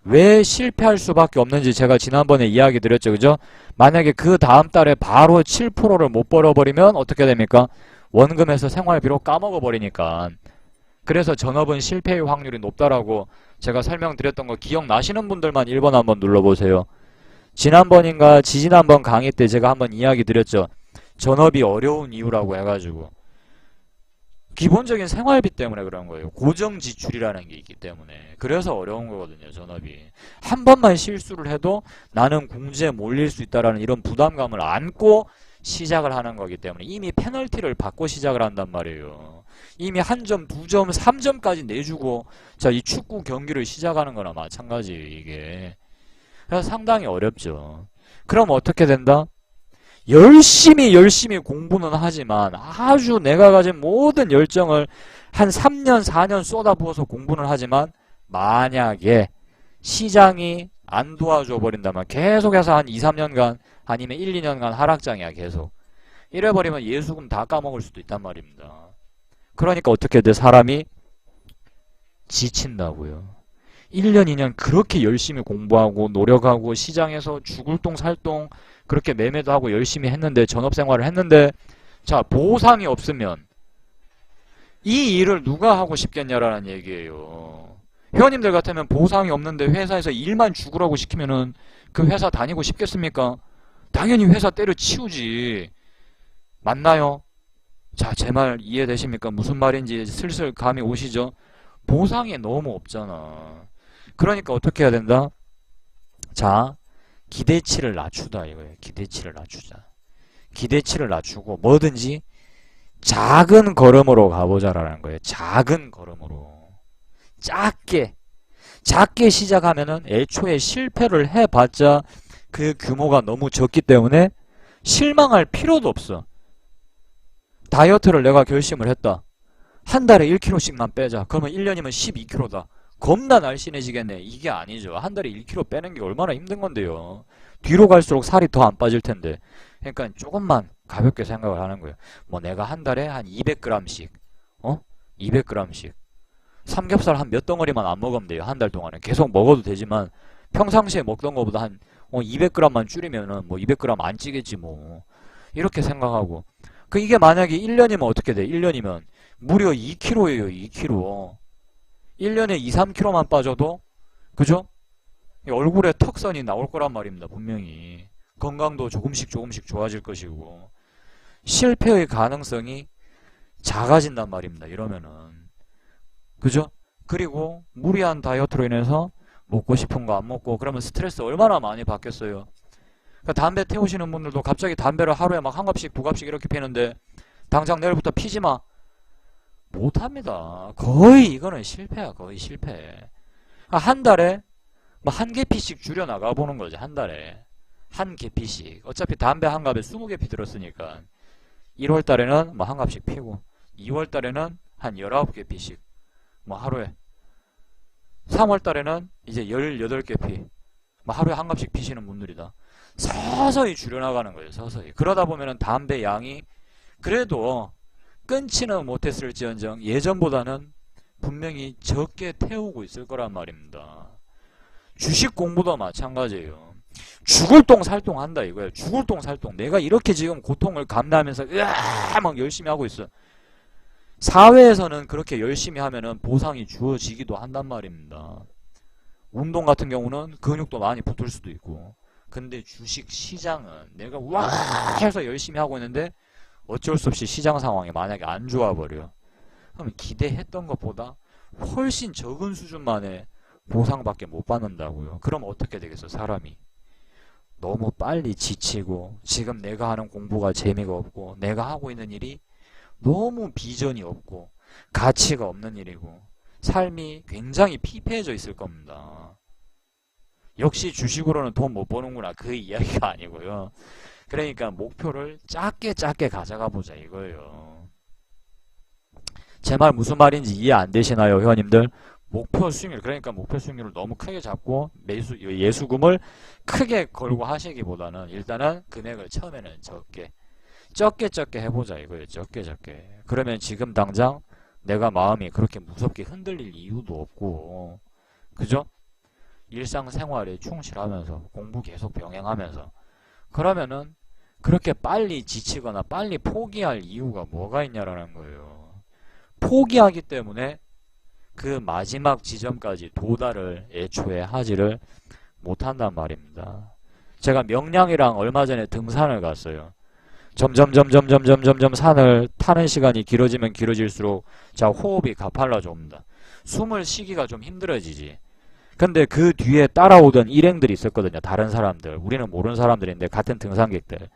왜 실패할 수밖에 없는지 제가 지난번에 이야기 드렸죠. 그죠? 만약에 그 다음 달에 바로 7%를 못 벌어버리면 어떻게 됩니까? 원금에서 생활비로 까먹어 버리니까. 그래서 전업은 실패의 확률이 높다라고 제가 설명드렸던 거 기억나시는 분들만 1번 한번 눌러보세요. 지난번인가 지지난번 강의 때 제가 한번 이야기 드렸죠. 전업이 어려운 이유라고 해가지고, 기본적인 생활비 때문에 그런 거예요. 고정 지출이라는 게 있기 때문에. 그래서 어려운 거거든요, 전업이. 한 번만 실수를 해도 나는 공지에 몰릴 수 있다라는 이런 부담감을 안고 시작을 하는 거기 때문에 이미 페널티를 받고 시작을 한단 말이에요. 이미 한 점, 2점, 3점까지 내주고, 자, 이 축구 경기를 시작하는 거나 마찬가지, 이게. 그래서 상당히 어렵죠. 그럼 어떻게 된다? 열심히 공부는 하지만 아주 내가 가진 모든 열정을 한 3년, 4년 쏟아부어서 공부는 하지만 만약에 시장이 안 도와줘 버린다면 계속해서 한 2, 3년간 아니면 1, 2년간 하락장이야 계속. 이래버리면 예수금 다 까먹을 수도 있단 말입니다. 그러니까 어떻게 돼? 사람이 지친다고요. 1년, 2년 그렇게 열심히 공부하고 노력하고 시장에서 죽을 똥 살 똥 그렇게 매매도 하고 열심히 했는데 전업생활을 했는데 자 보상이 없으면 이 일을 누가 하고 싶겠냐라는 얘기예요. 회원님들 같으면 보상이 없는데 회사에서 일만 죽으라고 시키면은 그 회사 다니고 싶겠습니까? 당연히 회사 때려치우지. 맞나요? 자, 제 말 이해되십니까? 무슨 말인지 슬슬 감이 오시죠? 보상이 너무 없잖아. 그러니까 어떻게 해야 된다? 자, 기대치를 낮추다 이거예요. 기대치를 낮추자. 기대치를 낮추고 뭐든지 작은 걸음으로 가보자라는 거예요. 작은 걸음으로. 작게 시작하면은 애초에 실패를 해봤자 그 규모가 너무 적기 때문에 실망할 필요도 없어. 다이어트를 내가 결심을 했다. 한 달에 1kg씩만 빼자. 그러면 1년이면 12kg다. 겁나 날씬해지겠네. 이게 아니죠. 한 달에 1kg 빼는 게 얼마나 힘든 건데요. 뒤로 갈수록 살이 더 안 빠질 텐데. 그러니까 조금만 가볍게 생각을 하는 거예요. 뭐 내가 한 달에 한 200g씩 200g씩 삼겹살 한 몇 덩어리만 안 먹으면 돼요. 한 달 동안에. 계속 먹어도 되지만 평상시에 먹던 것보다 한 200g만 줄이면은 뭐 200g 안 찌겠지 뭐. 이렇게 생각하고. 이게 만약에 1년이면 어떻게 돼? 1년이면 무려 2kg예요. 2kg. 1년에 2, 3kg만 빠져도 그죠? 얼굴에 턱선이 나올 거란 말입니다. 분명히. 건강도 조금씩 좋아질 것이고 실패의 가능성이 작아진단 말입니다. 이러면은. 그죠? 그리고 무리한 다이어트로 인해서 먹고 싶은 거 안 먹고 그러면 스트레스 얼마나 많이 받겠어요. 그러니까 담배 태우시는 분들도 갑자기 담배를 하루에 막 한 갑씩 두 갑씩 이렇게 피는데 당장 내일부터 피지 마. 못합니다. 거의 이거는 실패야. 거의 실패. 한 달에 뭐 한 개피씩 줄여 나가 보는 거지. 한 달에 한 개피씩. 어차피 담배 한 갑에 20개 피 들었으니까 1월 달에는 뭐 한 갑씩 피고 2월 달에는 한 19개 피씩 뭐 하루에 3월 달에는 이제 18개 피 뭐 하루에 한 갑씩 피시는 분들이다. 서서히 줄여나가는 거예요. 서서히. 그러다 보면은 담배 양이 그래도 끊지는 못했을지언정 예전보다는 분명히 적게 태우고 있을 거란 말입니다. 주식 공부도 마찬가지예요. 죽을 똥 살똥 한다 이거예요. 죽을 똥 살똥. 내가 이렇게 지금 고통을 감내하면서 으아 막 열심히 하고 있어. 사회에서는 그렇게 열심히 하면은 보상이 주어지기도 한단 말입니다. 운동 같은 경우는 근육도 많이 붙을 수도 있고. 근데 주식 시장은 내가 와 해서 열심히 하고 있는데 어쩔 수 없이 시장 상황이 만약에 안 좋아버려. 그럼 기대했던 것보다 훨씬 적은 수준만의 보상밖에 못 받는다고요. 그럼 어떻게 되겠어 사람이. 너무 빨리 지치고 지금 내가 하는 공부가 재미가 없고 내가 하고 있는 일이 너무 비전이 없고 가치가 없는 일이고 삶이 굉장히 피폐해져 있을 겁니다. 역시 주식으로는 돈 못 버는구나 그 이야기가 아니고요. 그러니까 목표를 작게 가져가 보자 이거예요. 제 말 무슨 말인지 이해 안 되시나요 회원님들? 목표 수익률 그러니까 목표 수익률을 너무 크게 잡고 예수금을 크게 걸고 하시기보다는 일단은 금액을 처음에는 적게 해보자 이거예요. 적게. 그러면 지금 당장 내가 마음이 그렇게 무섭게 흔들릴 이유도 없고 그죠? 일상생활에 충실하면서 공부 계속 병행하면서 그러면은 그렇게 빨리 지치거나 빨리 포기할 이유가 뭐가 있냐라는 거예요. 포기하기 때문에 그 마지막 지점까지 도달을 애초에 하지를 못한단 말입니다. 제가 명량이랑 얼마 전에 등산을 갔어요. 점점 산을 타는 시간이 길어지면 길어질수록 자 호흡이 가팔라져 옵니다. 숨을 쉬기가 좀 힘들어지지. 근데 그 뒤에 따라오던 일행들이 있었거든요. 다른 사람들. 우리는 모르는 사람들인데 같은 등산객들.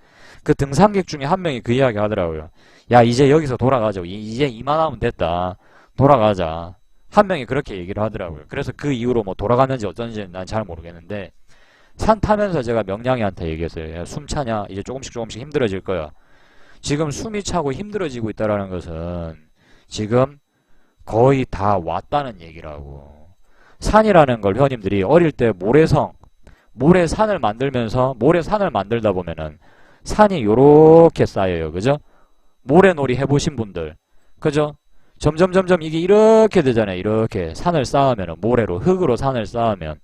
그 등산객 중에 한 명이 그 이야기 하더라고요. 야 이제 여기서 돌아가자. 이제 이만하면 됐다. 돌아가자. 한 명이 그렇게 얘기를 하더라고요. 그래서 그 이후로 뭐 돌아갔는지 어쩐지 난 잘 모르겠는데 산 타면서 제가 명량이한테 얘기했어요. 야, 숨 차냐? 이제 조금씩 조금씩 힘들어질 거야. 지금 숨이 차고 힘들어지고 있다라는 것은 지금 거의 다 왔다는 얘기라고. 산이라는 걸 회원님들이 어릴 때 모래산을 만들다 보면은 산이 요렇게 쌓여요. 그죠? 모래놀이 해보신 분들. 그죠? 점점 이게 이렇게 되잖아요. 이렇게 산을 쌓으면 모래로 흙으로 산을 쌓으면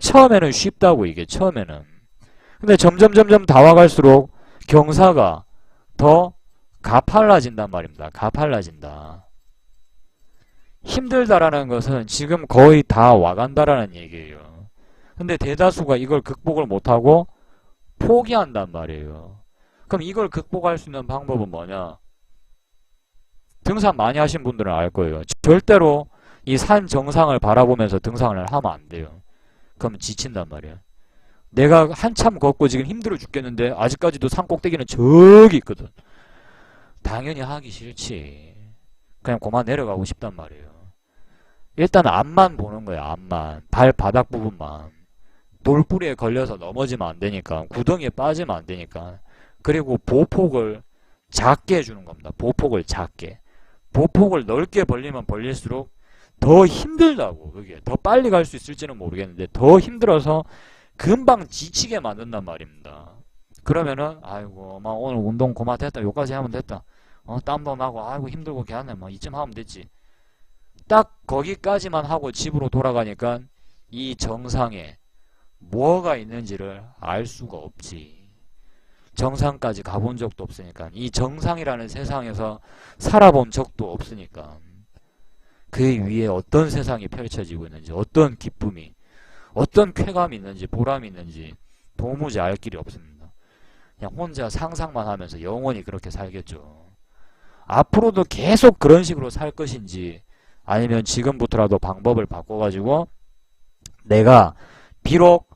처음에는 쉽다고 이게 처음에는. 근데 점점 다와갈수록 경사가 더 가팔라진단 말입니다. 가팔라진다. 힘들다라는 것은 지금 거의 다 와간다라는 얘기예요. 근데 대다수가 이걸 극복을 못하고 포기한단 말이에요. 그럼 이걸 극복할 수 있는 방법은 뭐냐? 등산 많이 하신 분들은 알 거예요. 절대로 이 산 정상을 바라보면서 등산을 하면 안 돼요. 그럼 지친단 말이야. 내가 한참 걷고 지금 힘들어 죽겠는데 아직까지도 산 꼭대기는 저기 있거든. 당연히 하기 싫지. 그냥 그만 내려가고 싶단 말이에요. 일단 앞만 보는 거야. 앞만. 발바닥 부분만. 돌뿌리에 걸려서 넘어지면 안 되니까. 구덩이에 빠지면 안 되니까. 그리고 보폭을 작게 해주는 겁니다. 보폭을 작게. 보폭을 넓게 벌리면 벌릴수록 더 힘들다고. 그게 더 빨리 갈 수 있을지는 모르겠는데 더 힘들어서 금방 지치게 만든단 말입니다. 그러면은 아이고 막 오늘 운동 고마 됐다. 요까지 하면 됐다. 땀도 나고 아이고 힘들고 개하네. 막 이쯤 하면 됐지. 딱 거기까지만 하고 집으로 돌아가니까 이 정상에 뭐가 있는지를 알 수가 없지. 정상까지 가본 적도 없으니까. 이 정상이라는 세상에서 살아본 적도 없으니까. 그 위에 어떤 세상이 펼쳐지고 있는지, 어떤 기쁨이, 어떤 쾌감이 있는지, 보람이 있는지 도무지 알 길이 없습니다. 그냥 혼자 상상만 하면서 영원히 그렇게 살겠죠. 앞으로도 계속 그런 식으로 살 것인지 아니면 지금부터라도 방법을 바꿔가지고 내가 비록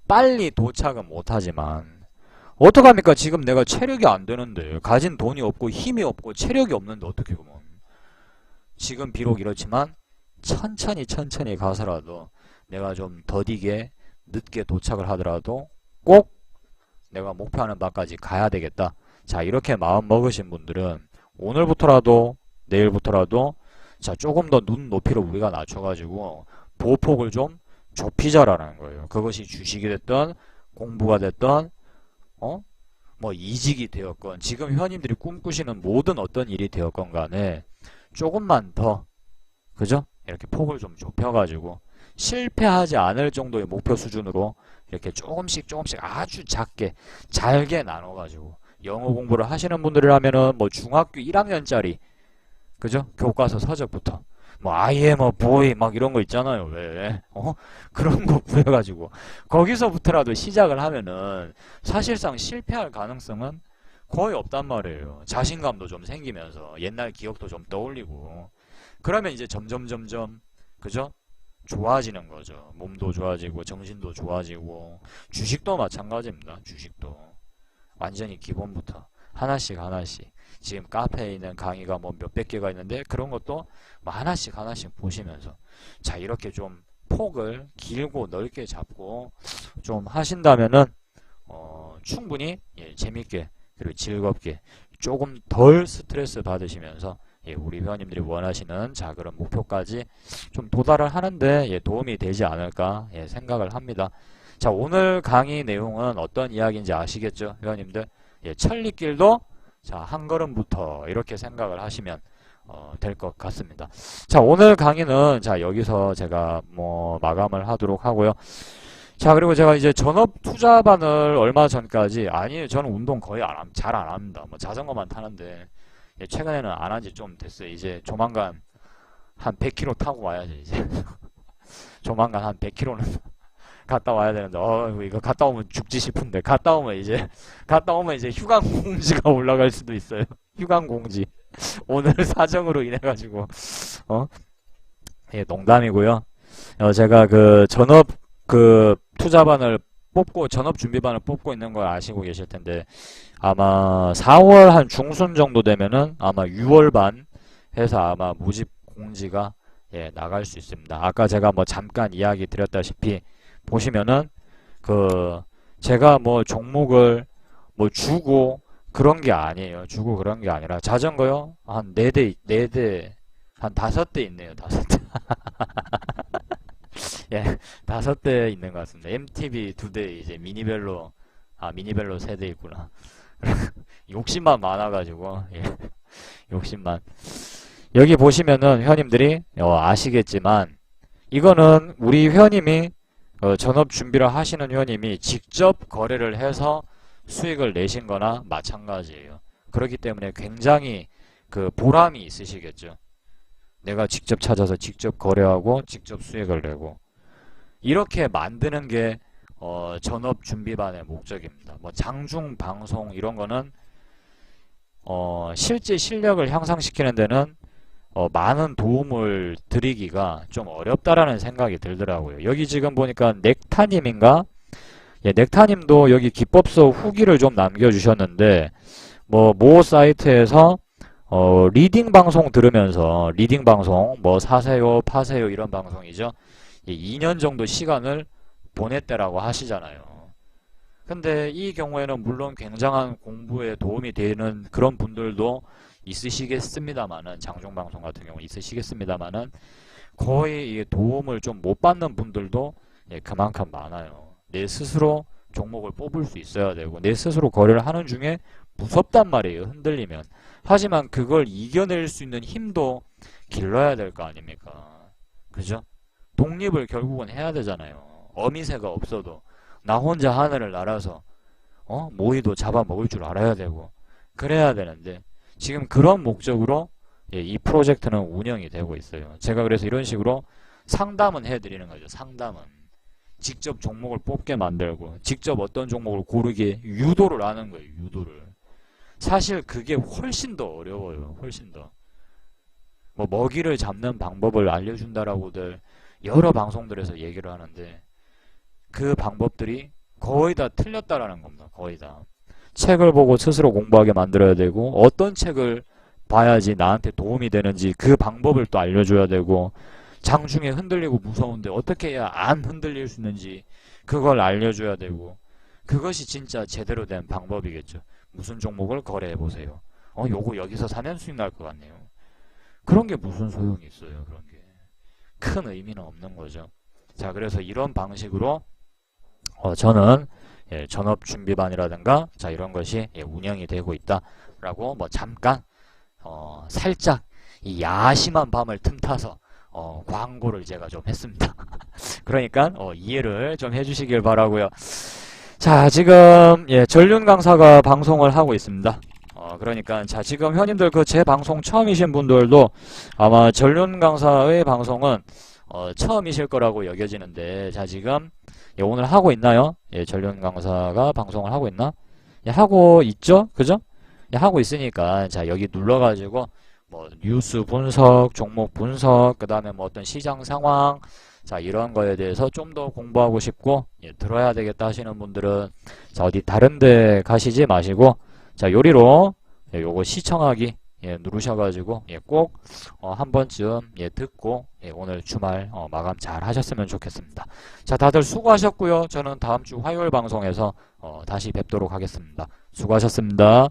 빨리 도착은 못하지만 어떡합니까? 지금 내가 체력이 안 되는데 가진 돈이 없고 힘이 없고 체력이 없는데 어떻게 그러면 지금 비록 이렇지만 천천히 가서라도 내가 좀 더디게 늦게 도착을 하더라도 꼭 내가 목표하는 바까지 가야 되겠다. 자, 이렇게 마음 먹으신 분들은 오늘부터라도 내일부터라도 자 조금 더 눈 높이를 우리가 낮춰가지고 보폭을 좀 좁히자라는 거예요. 그것이 주식이 됐던 공부가 됐던 뭐 이직이 되었건 지금 회원님들이 꿈꾸시는 모든 어떤 일이 되었건 간에 조금만 더 그죠? 이렇게 폭을 좀 좁혀가지고 실패하지 않을 정도의 목표 수준으로 이렇게 조금씩 아주 작게 잘게 나눠가지고 영어 공부를 하시는 분들이라면은 뭐 중학교 1학년짜리 그죠? 교과서 서적부터 뭐 I am a boy 막 이런 거 있잖아요. 왜? 그런 거 구해가지고 거기서부터라도 시작을 하면은 사실상 실패할 가능성은 거의 없단 말이에요. 자신감도 좀 생기면서 옛날 기억도 좀 떠올리고 그러면 이제 점점 그죠? 좋아지는 거죠. 몸도 좋아지고 정신도 좋아지고 주식도 마찬가지입니다. 주식도 완전히 기본부터 하나씩 지금 카페에 있는 강의가 뭐 몇백 개가 있는데 그런 것도 뭐 하나씩 보시면서 자 이렇게 좀 폭을 길고 넓게 잡고 좀 하신다면은 충분히 재밌게 그리고 즐겁게 조금 덜 스트레스 받으시면서 우리 회원님들이 원하시는 자 그런 목표까지 좀 도달을 하는데 도움이 되지 않을까 생각을 합니다. 자 오늘 강의 내용은 어떤 이야기인지 아시겠죠 회원님들? 천리길도 자 한 걸음부터 이렇게 생각을 하시면 될 것 같습니다. 자 오늘 강의는 자 여기서 제가 뭐 마감을 하도록 하고요. 자 그리고 제가 이제 전업 투자반을 얼마 전까지 아니 저는 운동 거의 잘 안 합니다. 뭐 자전거만 타는데 최근에는 안 한 지 좀 됐어요. 이제 조만간 한 100km 타고 와야지 이제 조만간 한 100km는 갔다 와야 되는데 이거 갔다 오면 죽지 싶은데 갔다 오면 이제 휴강 공지가 올라갈 수도 있어요. 휴강 공지 오늘 사정으로 인해 가지고 농담이고요. 제가 그 전업 그 투자반을 뽑고 전업 준비반을 뽑고 있는 걸 아시고 계실 텐데 아마 4월 한 중순 정도 되면은 아마 6월 반 해서 아마 모집 공지가 나갈 수 있습니다. 아까 제가 뭐 잠깐 이야기 드렸다시피 보시면은 그 제가 뭐 종목을 뭐 주고 그런 게 아니에요. 주고 그런 게 아니라 자전거요? 한 4대, 한 5대 있네요. 5대. 예, 5대 있는 것 같습니다. MTB 2대, 이제 미니벨로, 미니벨로 3대 있구나. 욕심만 많아가지고, 예, 욕심만. 여기 보시면은 회원님들이 아시겠지만, 이거는 우리 회원님이 전업 준비를 하시는 회원님이 직접 거래를 해서 수익을 내신 거나 마찬가지예요. 그렇기 때문에 굉장히 그 보람이 있으시겠죠. 내가 직접 찾아서 직접 거래하고 직접 수익을 내고 이렇게 만드는 게 전업 준비반의 목적입니다. 뭐 장중 방송 이런 거는 실제 실력을 향상시키는 데는 많은 도움을 드리기가 좀 어렵다라는 생각이 들더라고요. 여기 지금 보니까 넥타님인가? 예, 넥타님도 여기 기법서 후기를 좀 남겨주셨는데 모 사이트에서 리딩 방송 들으면서 리딩 방송 뭐 사세요 파세요 이런 방송이죠. 2년 정도 시간을 보냈다라고 하시잖아요. 근데 이 경우에는 물론 굉장한 공부에 도움이 되는 그런 분들도 있으시겠습니다만은, 장중방송 같은 경우 있으시겠습니다만은 거의 이 도움을 좀 못 받는 분들도 그만큼 많아요. 내 스스로 종목을 뽑을 수 있어야 되고 내 스스로 거래를 하는 중에 무섭단 말이에요. 흔들리면. 하지만 그걸 이겨낼 수 있는 힘도 길러야 될 거 아닙니까? 그죠? 독립을 결국은 해야 되잖아요. 어미새가 없어도 나 혼자 하늘을 날아서 모이도 잡아먹을 줄 알아야 되고 그래야 되는데 지금 그런 목적으로 이 프로젝트는 운영이 되고 있어요. 제가 그래서 이런 식으로 상담은 해드리는 거죠. 상담은. 직접 종목을 뽑게 만들고 직접 어떤 종목을 고르게 유도를 하는 거예요. 유도를. 사실 그게 훨씬 더 어려워요. 훨씬 더. 뭐 먹이를 잡는 방법을 알려준다라고들 여러 방송들에서 얘기를 하는데 그 방법들이 거의 다 틀렸다라는 겁니다. 거의 다. 책을 보고 스스로 공부하게 만들어야 되고 어떤 책을 봐야지 나한테 도움이 되는지 그 방법을 또 알려줘야 되고 장중에 흔들리고 무서운데 어떻게 해야 안 흔들릴 수 있는지 그걸 알려줘야 되고 그것이 진짜 제대로 된 방법이겠죠. 무슨 종목을 거래해보세요. 요거 여기서 사면 수익 날 것 같네요. 그런 게 무슨 소용이 있어요. 그런 게. 큰 의미는 없는 거죠. 자, 그래서 이런 방식으로 저는 전업준비반이라든가 자 이런 것이 운영이 되고 있다라고 뭐 잠깐 살짝 이 야심한 밤을 틈타서 광고를 제가 좀 했습니다. 그러니까 이해를 좀 해주시길 바라고요. 자, 지금 전륜 강사가 방송을 하고 있습니다. 그러니까 자 지금 회원님들 그 제 방송 처음이신 분들도 아마 전륜 강사의 방송은 처음이실 거라고 여겨지는데 자 지금 오늘 하고 있나요? 전륜 강사가 방송을 하고 있나? 하고 있죠? 그죠? 하고 있으니까 자 여기 눌러가지고 뭐 뉴스 분석, 종목 분석, 그 다음에 뭐 어떤 시장 상황 자 이런 거에 대해서 좀 더 공부하고 싶고 들어야 되겠다 하시는 분들은 자 어디 다른 데 가시지 마시고 자 요리로 요거 시청하기 누르셔가지고 꼭 한 번쯤 듣고 오늘 주말 마감 잘 하셨으면 좋겠습니다. 자 다들 수고하셨고요. 저는 다음 주 화요일 방송에서 다시 뵙도록 하겠습니다. 수고하셨습니다.